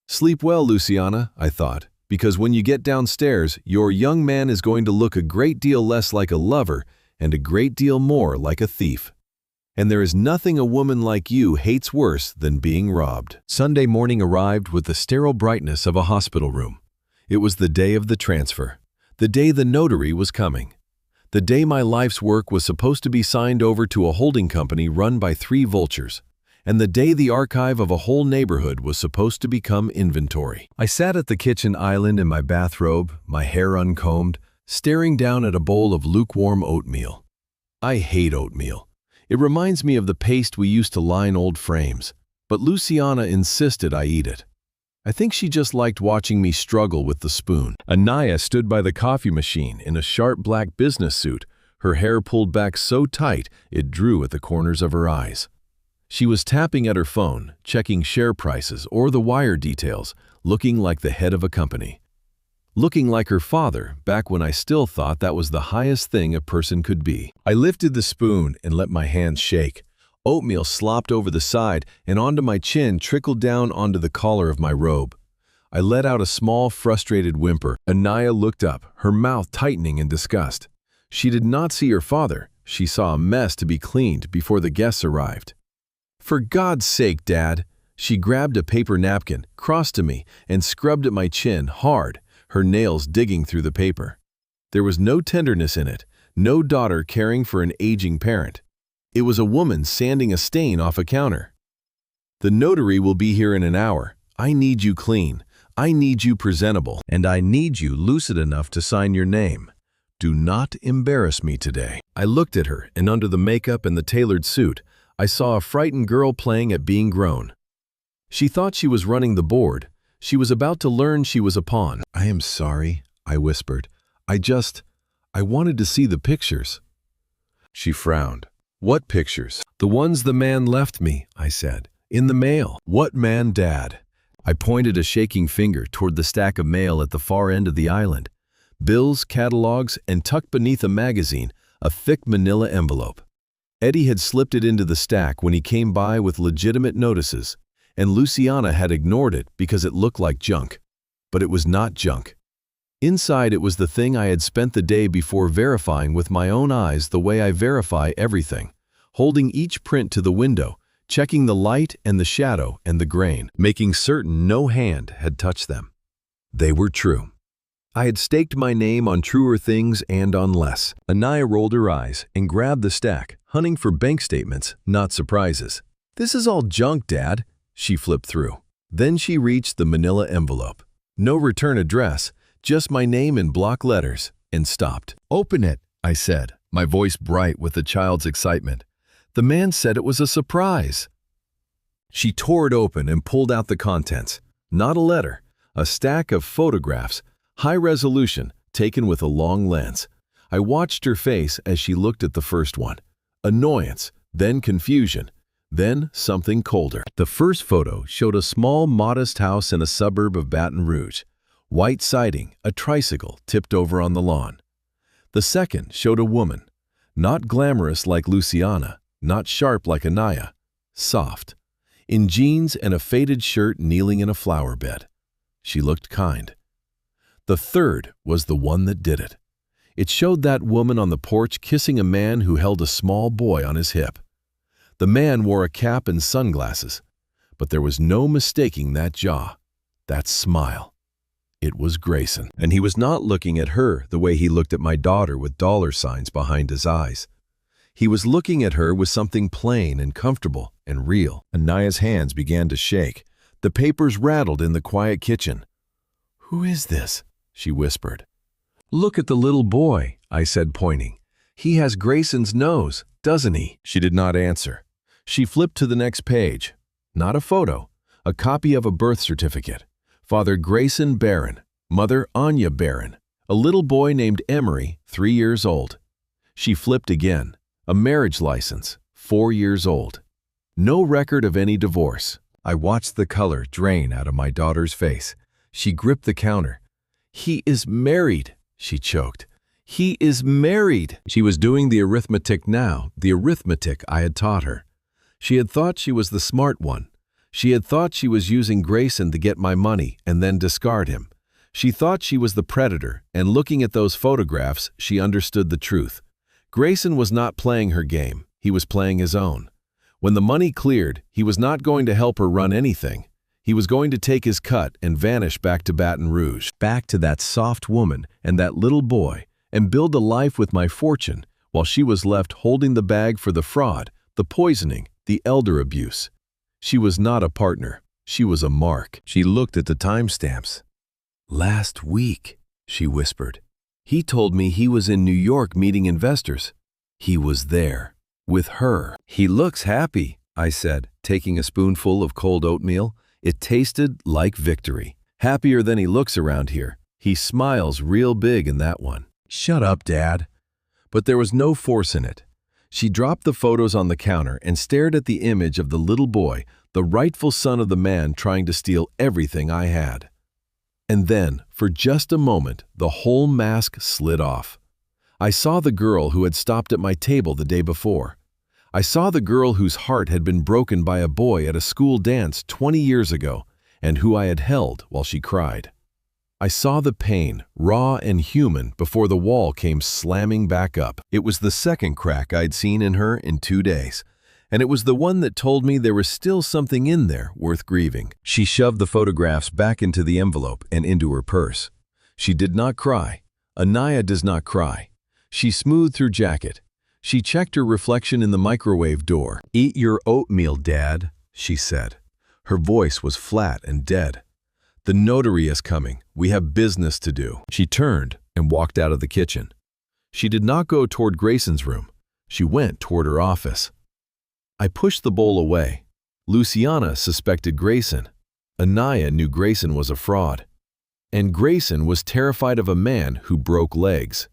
Speaker 3: "Sleep well, Luciana," I thought, because when you get downstairs, your young man is going to look a great deal less like a lover and a great deal more like a thief. And there is nothing a woman like you hates worse than being robbed. Sunday morning arrived with the sterile brightness of a hospital room. It was the day of the transfer, the day the notary was coming, the day my life's work was supposed to be signed over to a holding company run by 3 vultures, and the day the archive of a whole neighborhood was supposed to become inventory. I sat at the kitchen island in my bathrobe, my hair uncombed, staring down at a bowl of lukewarm oatmeal. I hate oatmeal. It reminds me of the paste we used to line old frames, but Luciana insisted I eat it. I think she just liked watching me struggle with the spoon. Anaya stood by the coffee machine in a sharp black business suit, her hair pulled back so tight it drew at the corners of her eyes. She was tapping at her phone, checking share prices or the wire details, looking like the head of a company. Looking like her father, back when I still thought that was the highest thing a person could be. I lifted the spoon and let my hands shake. Oatmeal slopped over the side and onto my chin, trickled down onto the collar of my robe. I let out a small, frustrated whimper. Anaya looked up, her mouth tightening in disgust. She did not see her father. She saw a mess to be cleaned before the guests arrived. "For God's sake, Dad, She grabbed a paper napkin, crossed to me, and scrubbed at my chin hard, her nails digging through the paper. There was no tenderness in it, no daughter caring for an aging parent. It was a woman sanding a stain off a counter. "The notary will be here in an hour. I need you clean. I need you presentable. And I need you lucid enough to sign your name. Do not embarrass me today." I looked at her, and under the makeup and the tailored suit, I saw a frightened girl playing at being grown. She thought she was running the board. She was about to learn she was a pawn. "I am sorry," I whispered. I wanted to see the pictures." She frowned. "What pictures?" "The ones the man left me," I said. "In the mail." "What man, Dad?" I pointed a shaking finger toward the stack of mail at the far end of the island. Bills, catalogs, and tucked beneath a magazine, a thick manila envelope. Eddie had slipped it into the stack when he came by with legitimate notices, and Luciana had ignored it because it looked like junk. But it was not junk. Inside it was the thing I had spent the day before verifying with my own eyes the way I verify everything, holding each print to the window, checking the light and the shadow and the grain, making certain no hand had touched them. They were true. I had staked my name on truer things and on less. Anaya rolled her eyes and grabbed the stack, hunting for bank statements, not surprises. "This is all junk, Dad," she flipped through. Then she reached the manila envelope. No return address, just my name in block letters, and stopped. "Open it," I said, my voice bright with a child's excitement. "The man said it was a surprise." She tore it open and pulled out the contents. Not a letter, a stack of photographs, high resolution, taken with a long lens. I watched her face as she looked at the first one. Annoyance, then confusion, then something colder. The first photo showed a small, modest house in a suburb of Baton Rouge. White siding, a tricycle tipped over on the lawn. The second showed a woman, not glamorous like Luciana, not sharp like Anaya, soft, in jeans and a faded shirt kneeling in a flower bed. She looked kind. The third was the one that did it. It showed that woman on the porch kissing a man who held a small boy on his hip. The man wore a cap and sunglasses, but there was no mistaking that jaw, that smile. It was Grayson, and he was not looking at her the way he looked at my daughter with dollar signs behind his eyes. He was looking at her with something plain and comfortable and real. Anaya's hands began to shake. The papers rattled in the quiet kitchen. "Who is this?" she whispered. "Look at the little boy," I said, pointing. "He has Grayson's nose, doesn't he?" She did not answer. She flipped to the next page. Not a photo, a copy of a birth certificate. Father Grayson Barron, Mother Anya Barron, a little boy named Emery, 3 years old. She flipped again. A marriage license, 4 years old. No record of any divorce. I watched the color drain out of my daughter's face. She gripped the counter. "He is married," she choked. "He is married." She was doing the arithmetic now, the arithmetic I had taught her. She had thought she was the smart one. She had thought she was using Grayson to get my money and then discard him. She thought she was the predator, and looking at those photographs, she understood the truth. Grayson was not playing her game. He was playing his own. When the money cleared, he was not going to help her run anything. He was going to take his cut and vanish back to Baton Rouge, back to that soft woman and that little boy, and build a life with my fortune, while she was left holding the bag for the fraud, the poisoning, the elder abuse. She was not a partner. She was a mark. She looked at the timestamps. "Last week," she whispered. "He told me he was in New York meeting investors. He was there, with her." "He looks happy," I said, taking a spoonful of cold oatmeal. It tasted like victory. "Happier than he looks around here. He smiles real big in that one." "Shut up, Dad." But there was no force in it. She dropped the photos on the counter and stared at the image of the little boy, the rightful son of the man trying to steal everything I had. And then, for just a moment, the whole mask slid off. I saw the girl who had stopped at my table the day before. I saw the girl whose heart had been broken by a boy at a school dance 20 years ago, and who I had held while she cried. I saw the pain, raw and human, before the wall came slamming back up. It was the second crack I'd seen in her in 2 days,
Speaker 1: and it was the one that told me there was still something in there worth grieving.
Speaker 3: She shoved the photographs back into the envelope and into her purse. She did not cry. Anaya does not cry. She smoothed her jacket. She checked her reflection in the microwave door.
Speaker 1: "Eat your oatmeal, Dad," she said. Her voice was flat and dead. "The notary is coming. We have business to do." She turned and walked out of the kitchen. She did not go toward Grayson's room. She went toward her office. I pushed the bowl away. Luciana suspected Grayson. Anaya knew Grayson was a fraud. And Grayson was terrified of a man who broke legs.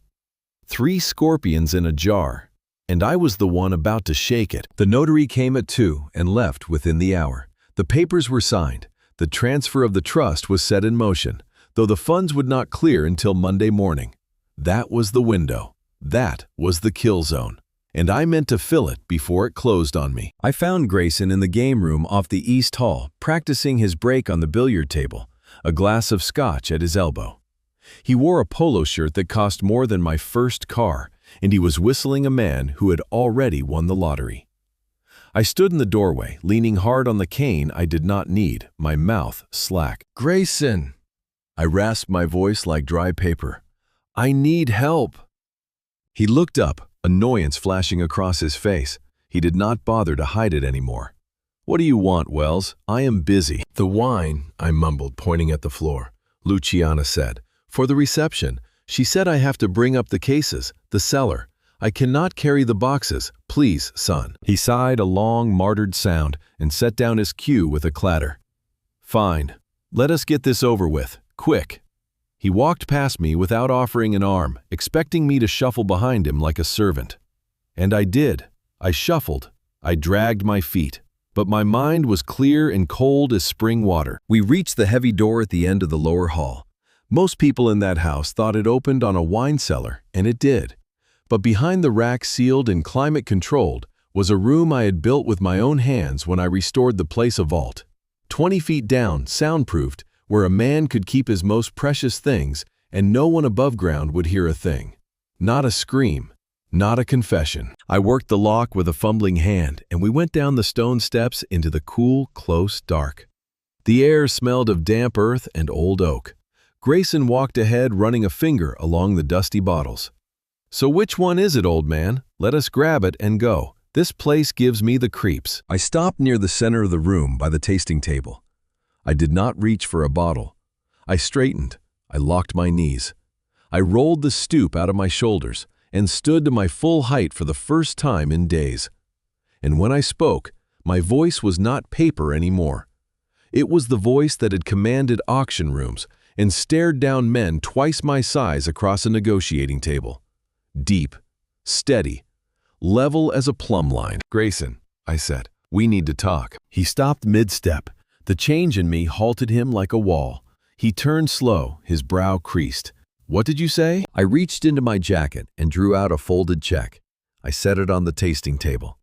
Speaker 1: 3 scorpions in a jar, and I was the one about to shake it.
Speaker 3: The notary came at 2 and left within the hour. The papers were signed. The transfer of the trust was set in motion, though the funds would not clear until Monday morning. That was the window. That was the kill zone. And I meant to fill it before it closed on me. I found Grayson in the game room off the East Hall, practicing his break on the billiard table, a glass of scotch at his elbow. He wore a polo shirt that cost more than my first car, and he was whistling a man who had already won the lottery. I stood in the doorway, leaning hard on the cane I did not need, my mouth slack. "Grayson!" I rasped my voice like dry paper. "I need help." He looked up, annoyance flashing across his face. He did not bother to hide it anymore. "What do you want, Wells? I am busy." "The wine," I mumbled, pointing at the floor. Luciana said, "For the reception. She said I have to bring up the cases, the cellar. I cannot carry the boxes. Please, son." He sighed a long, martyred sound and set down his cue with a clatter. "Fine. Let us get this over with. Quick." He walked past me without offering an arm, expecting me to shuffle behind him like a servant. And I did. I shuffled. I dragged my feet. But my mind was clear and cold as spring water. We reached the heavy door at the end of the lower hall. Most people in that house thought it opened on a wine cellar, and it did. But behind the rack sealed and climate-controlled was a room I had built with my own hands when I restored the place a vault. 20 feet down, soundproofed, where a man could keep his most precious things and no one above ground would hear a thing. Not a scream. Not a confession. I worked the lock with a fumbling hand, and we went down the stone steps into the cool, close dark. The air smelled of damp earth and old oak. Grayson walked ahead, running a finger along the dusty bottles. "So which one is it, old man? Let us grab it and go. This place gives me the creeps." I stopped near the center of the room by the tasting table. I did not reach for a bottle. I straightened. I locked my knees. I rolled the stoop out of my shoulders and stood to my full height for the first time in days. And when I spoke, my voice was not paper anymore. It was the voice that had commanded auction rooms and stared down men twice my size across a negotiating table. Deep, steady, level as a plumb line. "Grayson," I said, "we need to talk." He stopped mid-step. The change in me halted him like a wall. He turned slow, his brow creased. "What did you say?" I reached into my jacket and drew out a folded check. I set it on the tasting table.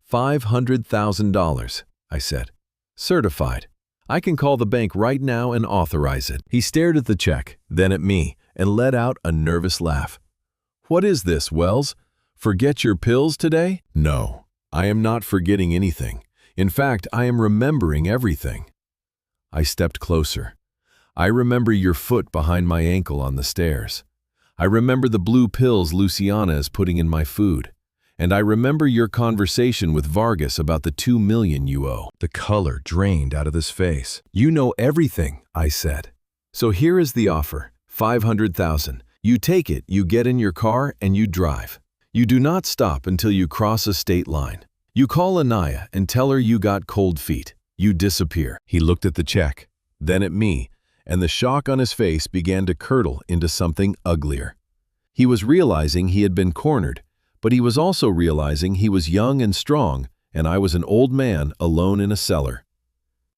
Speaker 3: $500,000, I said. "Certified. I can call the bank right now and authorize it." He stared at the check, then at me, and let out a nervous laugh. "What is this, Wells? Forget your pills today?" "No, I am not forgetting anything. In fact, I am remembering everything." I stepped closer. "I remember your foot behind my ankle on the stairs. I remember the blue pills Luciana is putting in my food. And I remember your conversation with Vargas about the $2 million you owe." The color drained out of his face. "You know everything," I said. "So here is the offer, $500,000. You take it, you get in your car, and you drive. You do not stop until you cross a state line. You call Anaya and tell her you got cold feet. You disappear." He looked at the check, then at me, and the shock on his face began to curdle into something uglier. He was realizing he had been cornered, but he was also realizing he was young and strong, and I was an old man alone in a cellar.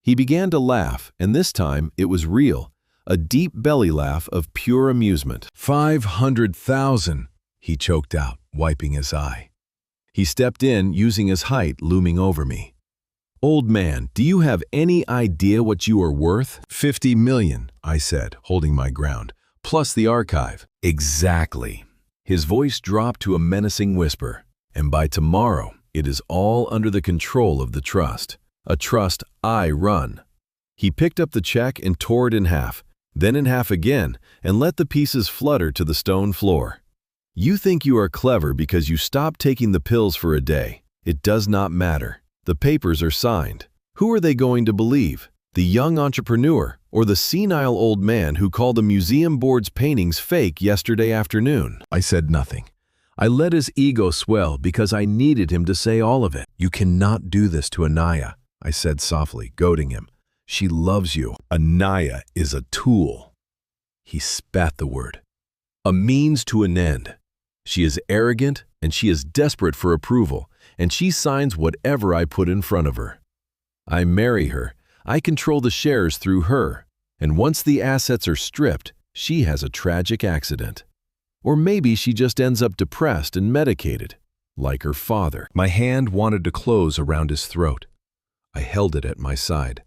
Speaker 3: He began to laugh, and this time it was real, a deep belly laugh of pure amusement. $500,000, he choked out, wiping his eye. He stepped in, using his height looming over me. "Old man, do you have any idea what you are worth?" $50 million, I said, holding my ground, plus the archive. "Exactly." His voice dropped to a menacing whisper. "And by tomorrow,
Speaker 1: It is all under the control of the trust, a trust I run. He picked up the check and tore it in half, then in half again, and let the pieces flutter to the stone floor. You think you are clever because you stopped taking the pills for a day. It does not matter. The papers are signed. Who are they going to believe? The young entrepreneur or the senile old man who called the museum board's paintings fake yesterday afternoon?
Speaker 3: I said nothing. I let his ego swell because I needed him to say all of it. You cannot do this to Anaya, I said softly, goading him. She loves you. Anaya is a tool. He spat the word. A means to an end. She is arrogant and she is desperate for approval, and she signs whatever I put in front of her. I marry her. I control the shares through her, and once the assets are stripped, she has a tragic accident. Or maybe she just ends up depressed and medicated, like her father. My hand wanted to close around his throat. I held it at my side.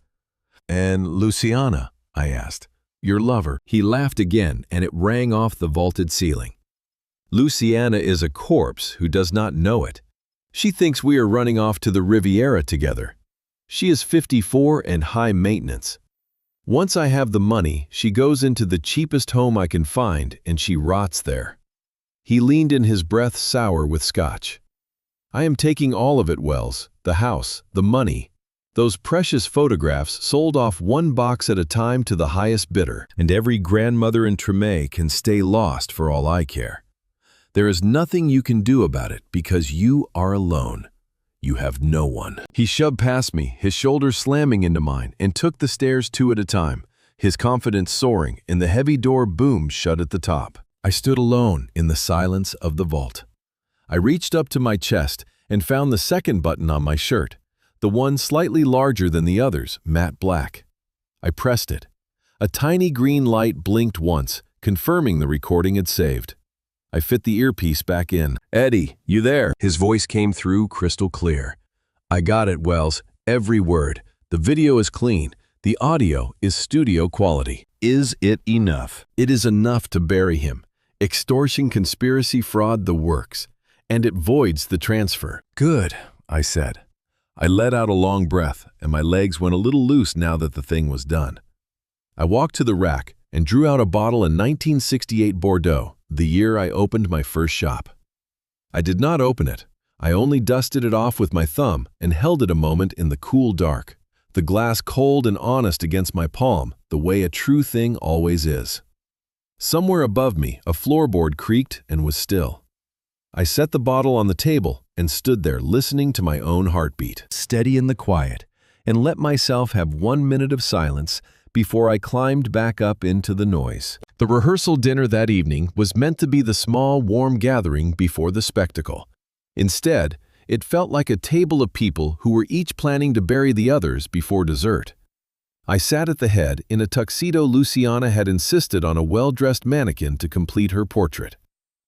Speaker 3: And Luciana, I asked, your lover? He laughed again, and it rang off the vaulted ceiling. Luciana is a corpse who does not know it. She thinks we are running off to the Riviera together. She is 54 and high maintenance. Once I have the money, she goes into the cheapest home I can find and she rots there. He leaned in, his breath sour with scotch. I am taking all of it, Wells, the house, the money. Those precious photographs sold off one box at a time to the highest bidder, and every grandmother in Tremé can stay lost for all I care. There is nothing you can do about it because you are alone. You have no one. He shoved past me, his shoulders slamming into mine, and took the stairs 2 at a time, his confidence soaring, and the heavy door boomed shut at the top. I stood alone in the silence of the vault. I reached up to my chest and found the second button on my shirt, the one slightly larger than the others, matte black. I pressed it. A tiny green light blinked once, confirming the recording had saved. I fit the earpiece back in. Eddie, you there? His voice came through crystal clear. I got it, Wells. Every word. The video is clean. The audio is studio quality. Is it enough? It is enough to bury him. Extortion, conspiracy, fraud, the works. And it voids the transfer. Good, I said. I let out a long breath, and my legs went a little loose now that the thing was done. I walked to the rack and drew out a bottle in 1968 Bordeaux, the year I opened my first shop. I did not open it. I only dusted it off with my thumb and held it a moment in the cool dark, the glass cold and honest against my palm, the way a true thing always is. Somewhere above me, a floorboard creaked and was still. I set the bottle on the table and stood there listening to my own heartbeat, steady in the quiet, and let myself have 1 minute of silence before I climbed back up into the noise. The rehearsal dinner that evening was meant to be the small, warm gathering before the spectacle. Instead, it felt like a table of people who were each planning to bury the others before dessert. I sat at the head in a tuxedo. Luciana had insisted on a well-dressed mannequin to complete her portrait.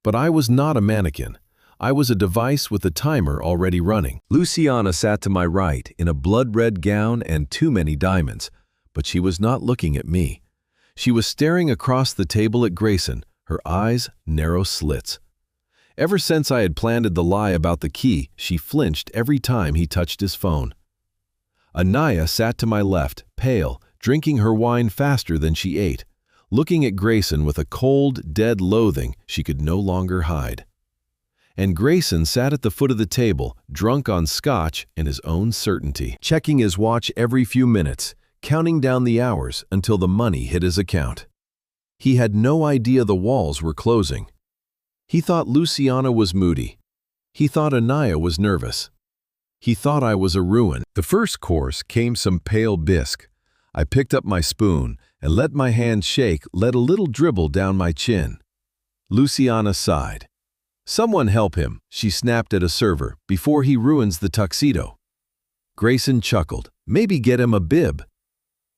Speaker 3: But I was not a mannequin. I was a device with a timer already running. Luciana sat to my right in a blood-red gown and too many diamonds, but she was not looking at me. She was staring across the table at Grayson, her eyes narrow slits. Ever since I had planted the lie about the key, she flinched every time he touched his phone. Anaya sat to my left, pale, drinking her wine faster than she ate, looking at Grayson with a cold, dead loathing she could no longer hide. And Grayson sat at the foot of the table, drunk on scotch and his own certainty, checking his watch every few minutes, counting down the hours until the money hit his account. He had no idea the walls were closing. He thought Luciana was moody. He thought Anaya was nervous. He thought I was a ruin. The first course came some pale bisque. I picked up my spoon and let my hand shake, let a little dribble down my chin. Luciana sighed. Someone help him, she snapped at a server, before he ruins the tuxedo. Grayson chuckled. Maybe get him a bib.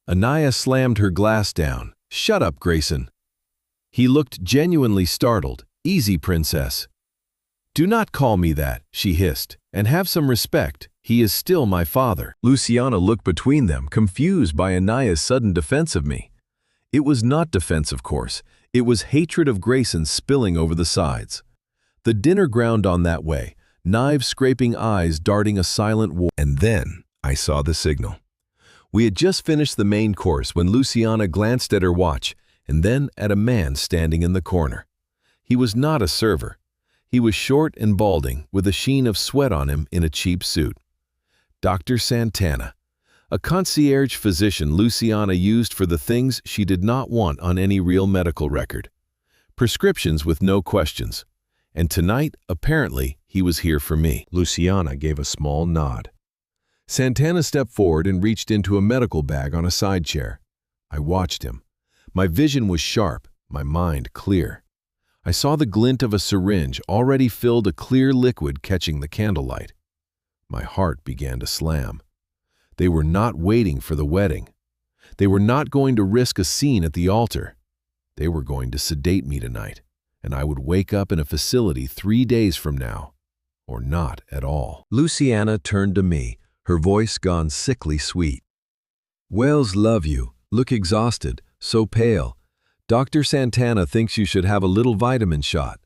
Speaker 3: Anaya slammed her glass down. Shut up, Grayson. He looked genuinely startled. Easy, princess. Do not call me that, she hissed, and have some respect. He is still my father. Luciana looked between them, confused by Anaya's sudden defense of me. It was not defense, of course. It was hatred of Grayson spilling over the sides. The dinner ground on that way, knife-scraping eyes darting a silent war.
Speaker 2: And then I saw the signal.
Speaker 3: We had just finished the main course when Luciana glanced at her watch and then at a man standing in the corner. He was not a server. He was short and balding, with a sheen of sweat on him in a cheap suit. Dr. Santana, a concierge physician Luciana used for the things she did not want on any real medical record. Prescriptions with no questions. And tonight, apparently, he was here for me.
Speaker 2: Luciana gave a small nod.
Speaker 3: Santana stepped forward and reached into a medical bag on a side chair. I watched him. My vision was sharp, my mind clear. I saw the glint of a syringe already filled a clear liquid catching the candlelight. My heart began to slam. They were not waiting for the wedding. They were not going to risk a scene at the altar. They were going to sedate me tonight, and I would wake up in a facility 3 days from now, or not at all.
Speaker 2: Luciana turned to me, her voice gone sickly sweet.
Speaker 3: "Wells, love you. Look exhausted, so pale. Dr. Santana thinks you should have a little vitamin shot.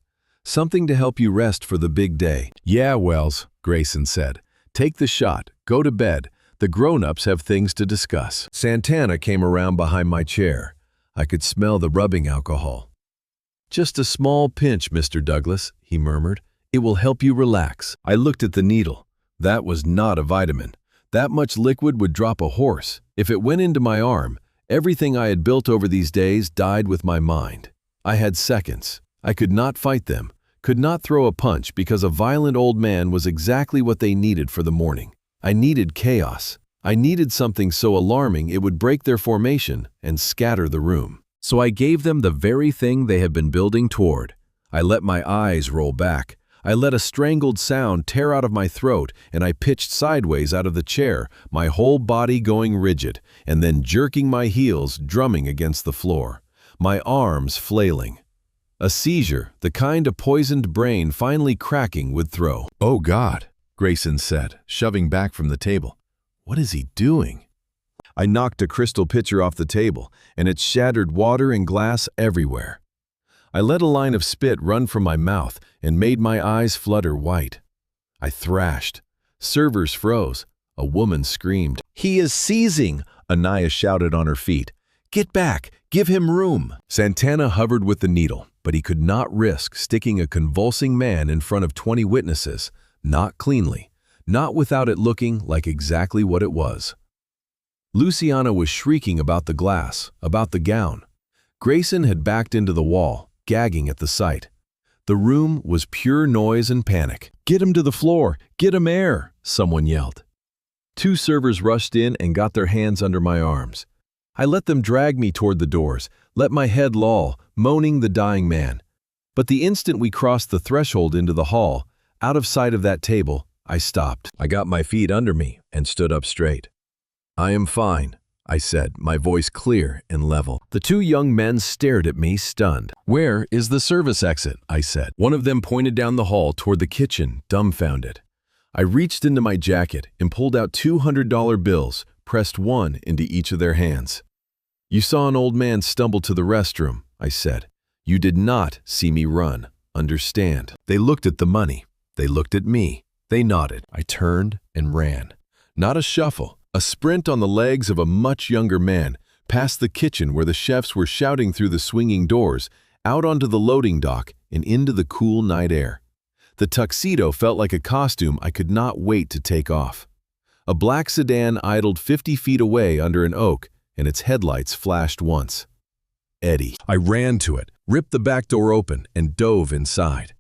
Speaker 3: Something to help you rest for the big day."
Speaker 1: "Yeah, Wells," Grayson said. "Take the shot. Go to bed. The grown-ups have things to discuss."
Speaker 3: Santana came around behind my chair. I could smell the rubbing alcohol. "Just a small pinch, Mr. Douglas," he murmured. "It will help you relax." I looked at the needle. That was not a vitamin. That much liquid would drop a horse. If it went into my arm, everything I had built over these days died with my mind. I had seconds. I could not fight them, could not throw a punch because a violent old man was exactly what they needed for the morning. I needed chaos. I needed something so alarming it would break their formation and scatter the room. So I gave them the very thing they had been building toward. I let my eyes roll back. I let a strangled sound tear out of my throat, and I pitched sideways out of the chair, my whole body going rigid, and then jerking my heels, drumming against the floor, my arms flailing. A seizure, the kind a poisoned brain finally cracking would throw.
Speaker 1: "Oh God," Grayson said, shoving back from the table.
Speaker 3: What is he doing? I knocked a crystal pitcher off the table, and it shattered water and glass everywhere. I let a line of spit run from my mouth and made my eyes flutter white. I thrashed. Servers froze. A woman screamed. "He is seizing!" Anaya shouted on her feet. "Get back! Give him room!" Santana hovered with the needle, but he could not risk sticking a convulsing man in front of 20 witnesses, not cleanly, not without it looking like exactly what it was. Luciana was shrieking about the glass, about the gown. Grayson had backed into the wall, gagging at the sight. The room was pure noise and panic. "Get him to the floor! Get him air!" someone yelled. 2 servers rushed in and got their hands under my arms. I let them drag me toward the doors, let my head loll, moaning the dying man. But the instant we crossed the threshold into the hall, out of sight of that table, I stopped. I got my feet under me and stood up straight. "I am fine," I said, my voice clear and level. The 2 young men stared at me, stunned. "Where is the service exit?" I said. One of them pointed down the hall toward the kitchen, dumbfounded. I reached into my jacket and pulled out $200 bills, pressed one into each of their hands. "You saw an old man stumble to the restroom," I said. "You did not see me run. Understand?" They looked at the money. They looked at me. They nodded. I turned and ran. Not a shuffle, a sprint on the legs of a much younger man, past the kitchen where the chefs were shouting through the swinging doors, out onto the loading dock and into the cool night air. The tuxedo felt like a costume I could not wait to take off. A black sedan idled 50 feet away under an oak, and its headlights flashed once. Eddie. I ran to it, ripped the back door open, and dove inside.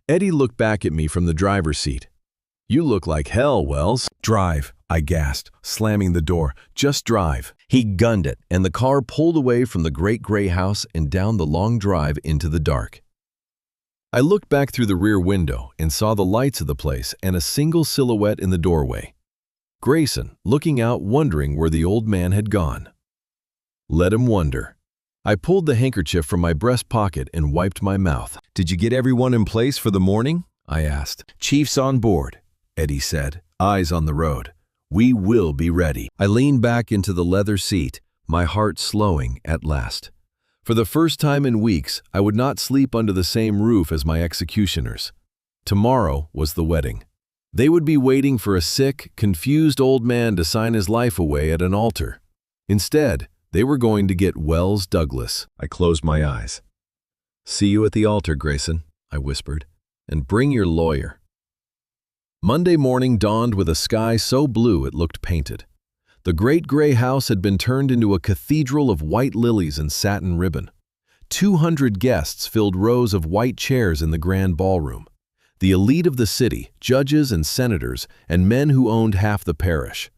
Speaker 3: Eddie looked back at me from the driver's seat. "You look like hell, Wells." "Drive," I gasped, slamming the door. "Just drive." He gunned it, and the car pulled away from the great gray house and down the long drive into the dark. I looked back through the rear window and saw the lights of the place and a single silhouette in the doorway. Grayson, looking out, wondering where the old man had gone. Let him wonder. I pulled the handkerchief from my breast pocket and wiped my mouth. "Did you get everyone in place for the morning?" I asked. "Chief's on board," Eddie said, eyes on the road. "We will be ready." I leaned back into the leather seat, my heart slowing at last. For the first time in weeks, I would not sleep under the same roof as my executioners.
Speaker 1: Tomorrow was the wedding. They would be waiting for a sick, confused old man to sign his life away at an altar. Instead, they were going to get Wells Douglas.
Speaker 2: I closed my eyes.
Speaker 1: "See you at the altar, Grayson," I whispered, "and bring your lawyer." Monday morning dawned with a sky so blue it looked painted. The great gray house had been turned into a cathedral of white lilies and satin ribbon. 200 guests filled rows of white chairs in the grand ballroom. The elite of the city, judges and senators, and men who owned half the parish.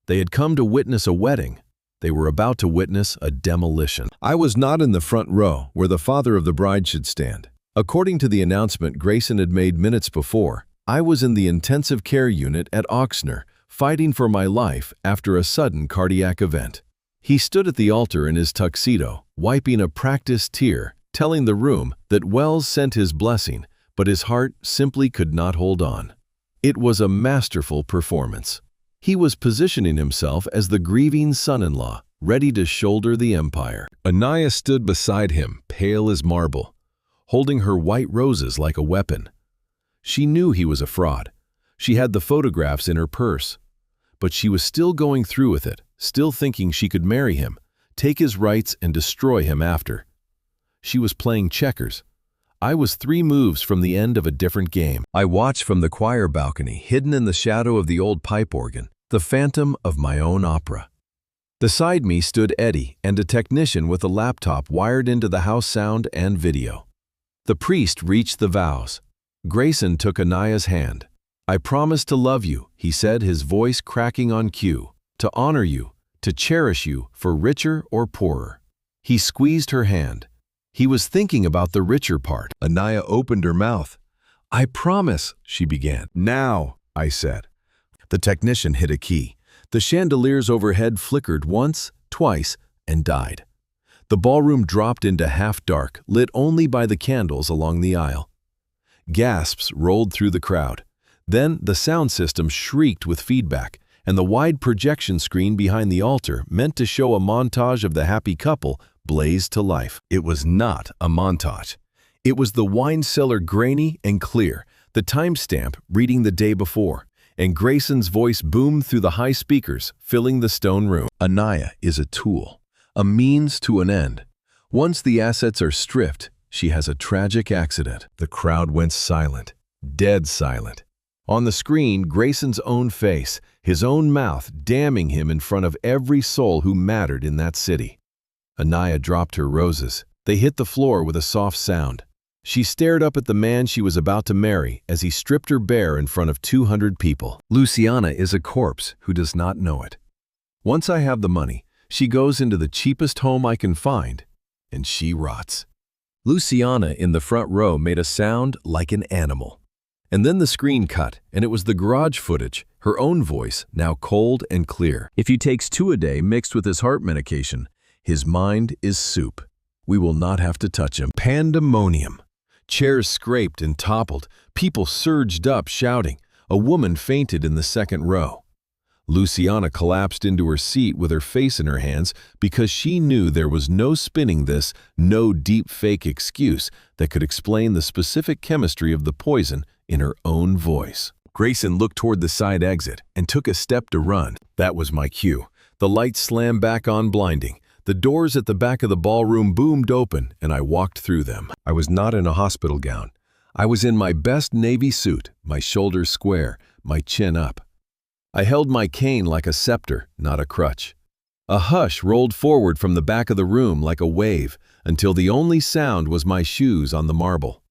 Speaker 1: They had come to witness a wedding. They were about to witness a demolition.
Speaker 2: I was not in the front row, where the father of the bride should stand.
Speaker 1: According to the announcement Grayson had made minutes before, I was in the intensive care unit at Oxnard, fighting for my life after a sudden cardiac event. He stood at the altar in his tuxedo, wiping a practiced tear, telling the room that Wells sent his blessing, but his heart simply could not hold on. It was a masterful performance. He was positioning himself as the grieving son-in-law, ready to shoulder the empire.
Speaker 2: Anaya stood beside him, pale as marble,
Speaker 1: holding her white roses like a weapon. She knew he was a fraud. She had the photographs in her purse. But she was still going through with it, still thinking she could marry him, take his rights and destroy him after. She was playing checkers. I was 3 moves from the end of a different game.
Speaker 2: I watched from the choir balcony, hidden in the shadow of the old pipe organ,
Speaker 1: the phantom of my own opera. Beside me stood Eddie and a technician with a laptop wired into the house sound and video. The priest reached the vows. Grayson took Anaya's hand. "I promise to love you," he said, his voice cracking on cue, "to honor you, to cherish you, for richer or poorer." He squeezed her hand. He was thinking about the richer part.
Speaker 2: Anaya opened her mouth.
Speaker 1: "I promise," she began.
Speaker 2: "Now," I said.
Speaker 1: The technician hit a key. The chandeliers overhead flickered once, twice, and died. The ballroom dropped into half dark, lit only by the candles along the aisle. Gasps rolled through the crowd. Then the sound system shrieked with feedback, and the wide projection screen behind the altar, meant to show a montage of the happy couple, blazed to life. It was not a montage. It was the wine cellar, grainy and clear, the timestamp reading the day before, and Grayson's voice boomed through the high speakers, filling the stone room.
Speaker 3: Anaya is a tool, a means to an end. Once the assets are stripped, she has a tragic accident.
Speaker 1: The crowd went silent, dead silent. On the screen, Grayson's own face, his own mouth damning him in front of every soul who mattered in that city. Anaya dropped her roses. They hit the floor with a soft sound. She stared up at the man she was about to marry as he stripped her bare in front of 200 people.
Speaker 3: Luciana is a corpse who does not know it. Once I have the money, she goes into the cheapest home I can find, and she rots. Luciana in the front row made a sound like an animal. And then the screen cut, and it was the garage footage, her own voice, now cold and clear. If he takes 2 a day mixed with his heart medication, his mind is soup. We will not have to touch him.
Speaker 1: Pandemonium. Chairs scraped and toppled. People surged up, shouting. A woman fainted in the second row. Luciana collapsed into her seat with her face in her hands because she knew there was no spinning this, no deep fake excuse that could explain the specific chemistry of the poison in her own voice. Grayson looked toward the side exit and took a step to run. That was my cue. The lights slammed back on, blinding. The doors at the back of the ballroom boomed open, and I walked through them.
Speaker 2: I was not in a hospital gown.
Speaker 1: I was in my best navy suit, my shoulders square, my chin up. I held my cane like a scepter, not a crutch. A hush rolled forward from the back of the room like a wave until the only sound was my shoes on the marble.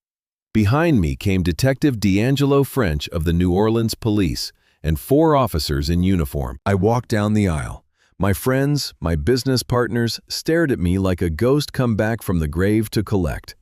Speaker 1: Behind me came Detective D'Angelo French of the New Orleans Police and 4 officers in uniform. I walked down the aisle. My friends, my business partners, stared at me like a ghost come back from the grave to collect.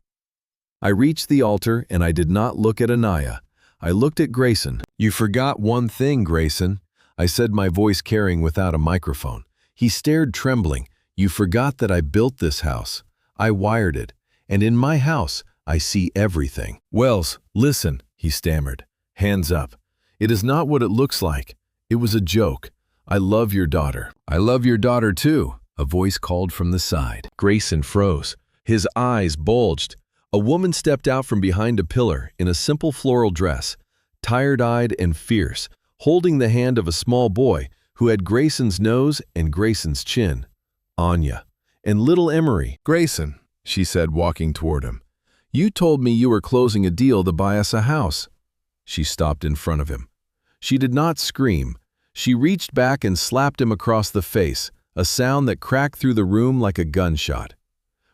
Speaker 1: I reached the altar and I did not look at Anaya. I looked at Grayson. "You forgot one thing, Grayson," I said, my voice carrying without a microphone. He stared, trembling. "You forgot that I built this house. I wired it. And in my house, I see everything." "Wells, listen," he stammered. "Hands up. It is not what it looks like. It was a joke. I love your daughter."
Speaker 3: "I love your daughter too," a voice called from the side. Grayson froze. His eyes bulged. A woman stepped out from behind a pillar in a simple floral dress, tired-eyed and fierce, holding the hand of a small boy who had Grayson's nose and Grayson's chin. Anya. And little Emery.
Speaker 2: "Grayson," she said, walking toward him.
Speaker 3: "You told me you were closing a deal to buy us a house." She stopped in front of him. She did not scream. She reached back and slapped him across the face, a sound that cracked through the room like a gunshot.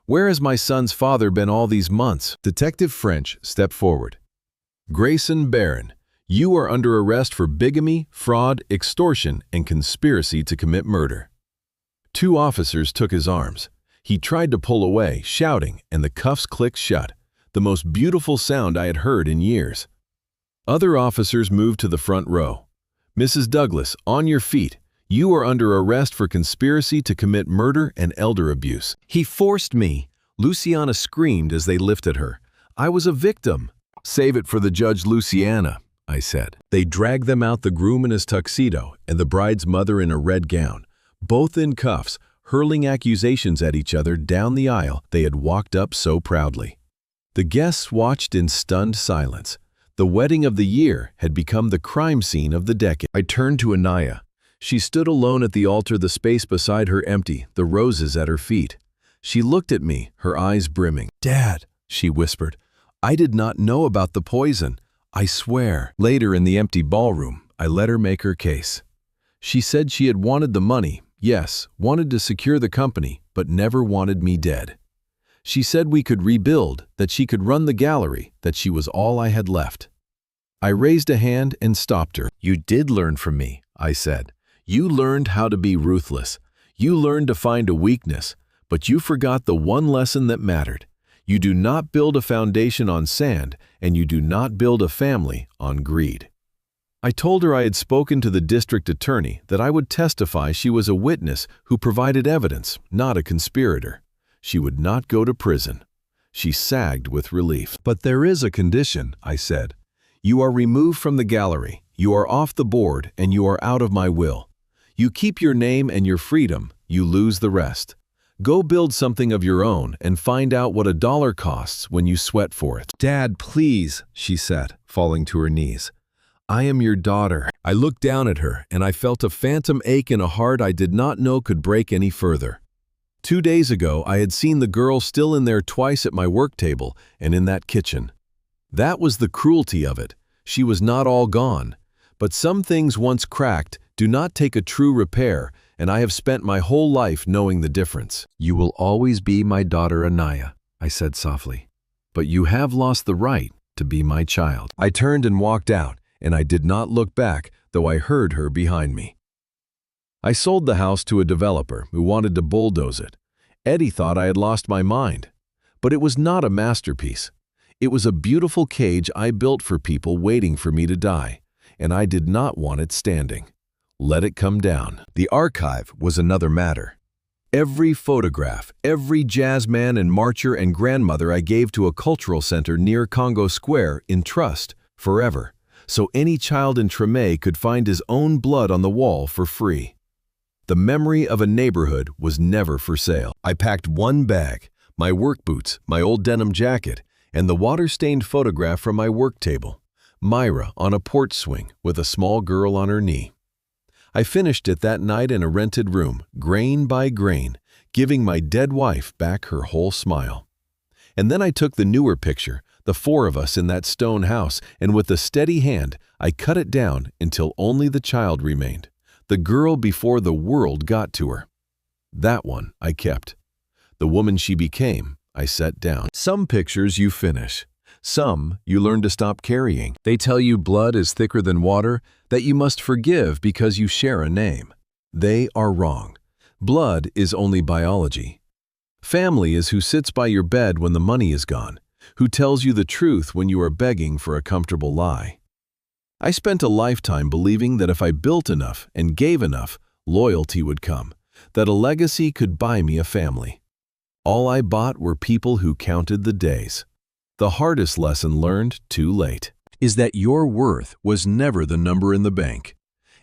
Speaker 3: "Where has my son's father been all these months?"
Speaker 2: Detective French stepped forward.
Speaker 3: "Grayson Barron, you are under arrest for bigamy, fraud, extortion, and conspiracy to commit murder." 2 officers took his arms. He tried to pull away, shouting, and the cuffs clicked shut, the most beautiful sound I had heard in years. Other officers moved to the front row. "Mrs. Douglas, on your feet. You are under arrest for conspiracy to commit murder and elder abuse." "He forced me." Luciana screamed as they lifted her. "I was a victim." "Save it for the judge, Luciana," I said. They dragged them out, the groom in his tuxedo and the bride's mother in a red gown, both in cuffs, hurling accusations at each other down the aisle they had walked up so proudly. The guests watched in stunned silence. The wedding of the year had become the crime scene of the decade. I turned to Anaya. She stood alone at the altar, the space beside her empty, the roses at her feet. She looked at me, her eyes brimming. "Dad," she whispered, "I did not know about the poison. I swear." Later in the empty ballroom, I let her make her case. She said she had wanted the money, yes, wanted to secure the company, but never wanted me dead. She said we could rebuild, that she could run the gallery, that she was all I had left. I raised a hand and stopped her. "You did learn from me," I said. "You learned how to be ruthless. You learned to find a weakness, but you forgot the one lesson that mattered. You do not build a foundation on sand, and you do not build a family on greed." I told her I had spoken to the district attorney, that I would testify she was a witness who provided evidence, not a conspirator. She would not go to prison. She sagged with relief. "But there is a condition," I said. "You are removed from the gallery, you are off the board, and you are out of my will. You keep your name and your freedom, you lose the rest. Go build something of your own and find out what $1 costs when you sweat for it." "Dad, please," she said, falling to her knees. "I am your daughter." I looked down at her, and I felt a phantom ache in a heart I did not know could break any further. 2 days ago, I had seen the girl still in there twice at my work table and in that kitchen. That was the cruelty of it. She was not all gone. But some things once cracked do not take a true repair, and I have spent my whole life knowing the difference. "You will always be my daughter Anaya," I said softly. "But you have lost the right to be my child." I turned and walked out, and I did not look back, though I heard her behind me. I sold the house to a developer who wanted to bulldoze it. Eddie thought I had lost my mind. But it was not a masterpiece. It was a beautiful cage I built for people waiting for me to die, and I did not want it standing. Let it come down. The archive was another matter. Every photograph, every jazzman and marcher and grandmother I gave to a cultural center near Congo Square in trust, forever, so any child in Treme could find his own blood on the wall for free. The memory of a neighborhood was never for sale. I packed one bag, my work boots, my old denim jacket, and the water-stained photograph from my work table, Myra on a porch swing with a small girl on her knee. I finished it that night in a rented room, grain by grain, giving my dead wife back her whole smile. And then I took the newer picture, the 4 of us in that stone house, and with a steady hand, I cut it down until only the child remained, the girl before the world got to her. That one I kept. The woman she became, I set down. Some pictures you finish. Some you learn to stop carrying. They tell you blood is thicker than water, that you must forgive because you share a name. They are wrong. Blood is only biology. Family is who sits by your bed when the money is gone, who tells you the truth when you are begging for a comfortable lie. I spent a lifetime believing that if I built enough and gave enough, loyalty would come, that a legacy could buy me a family. All I bought were people who counted the days. The hardest lesson learned too late is that your worth was never the number in the bank.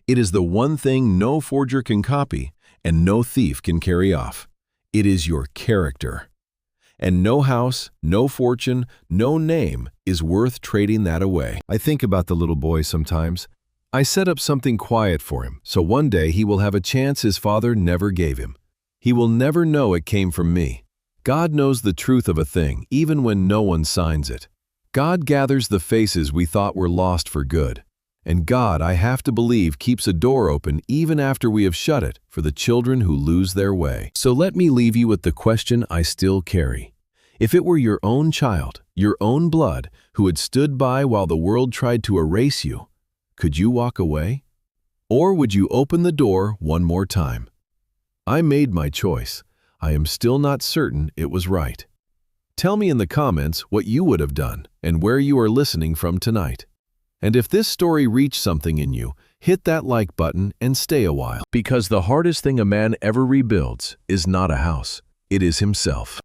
Speaker 3: It is the one thing no forger can copy and no thief can carry off. It is your character. And no house, no fortune, no name is worth trading that away.
Speaker 1: I think about the little boy sometimes. I set up something quiet for him, so one day he will have a chance his father never gave him. He will never know it came from me. God knows the truth of a thing, even when no one signs it. God gathers the faces we thought were lost for good. And God, I have to believe, keeps a door open even after we have shut it for the children who lose their way. So let me leave you with the question I still carry. If it were your own child, your own blood, who had stood by while the world tried to erase you, could you walk away? Or would you open the door one more time? I made my choice. I am still not certain it was right. Tell me in the comments what you would have done and where you are listening from tonight. And if this story reached something in you, hit that like button and stay a while. Because the hardest thing a man ever rebuilds is not a house, it is himself.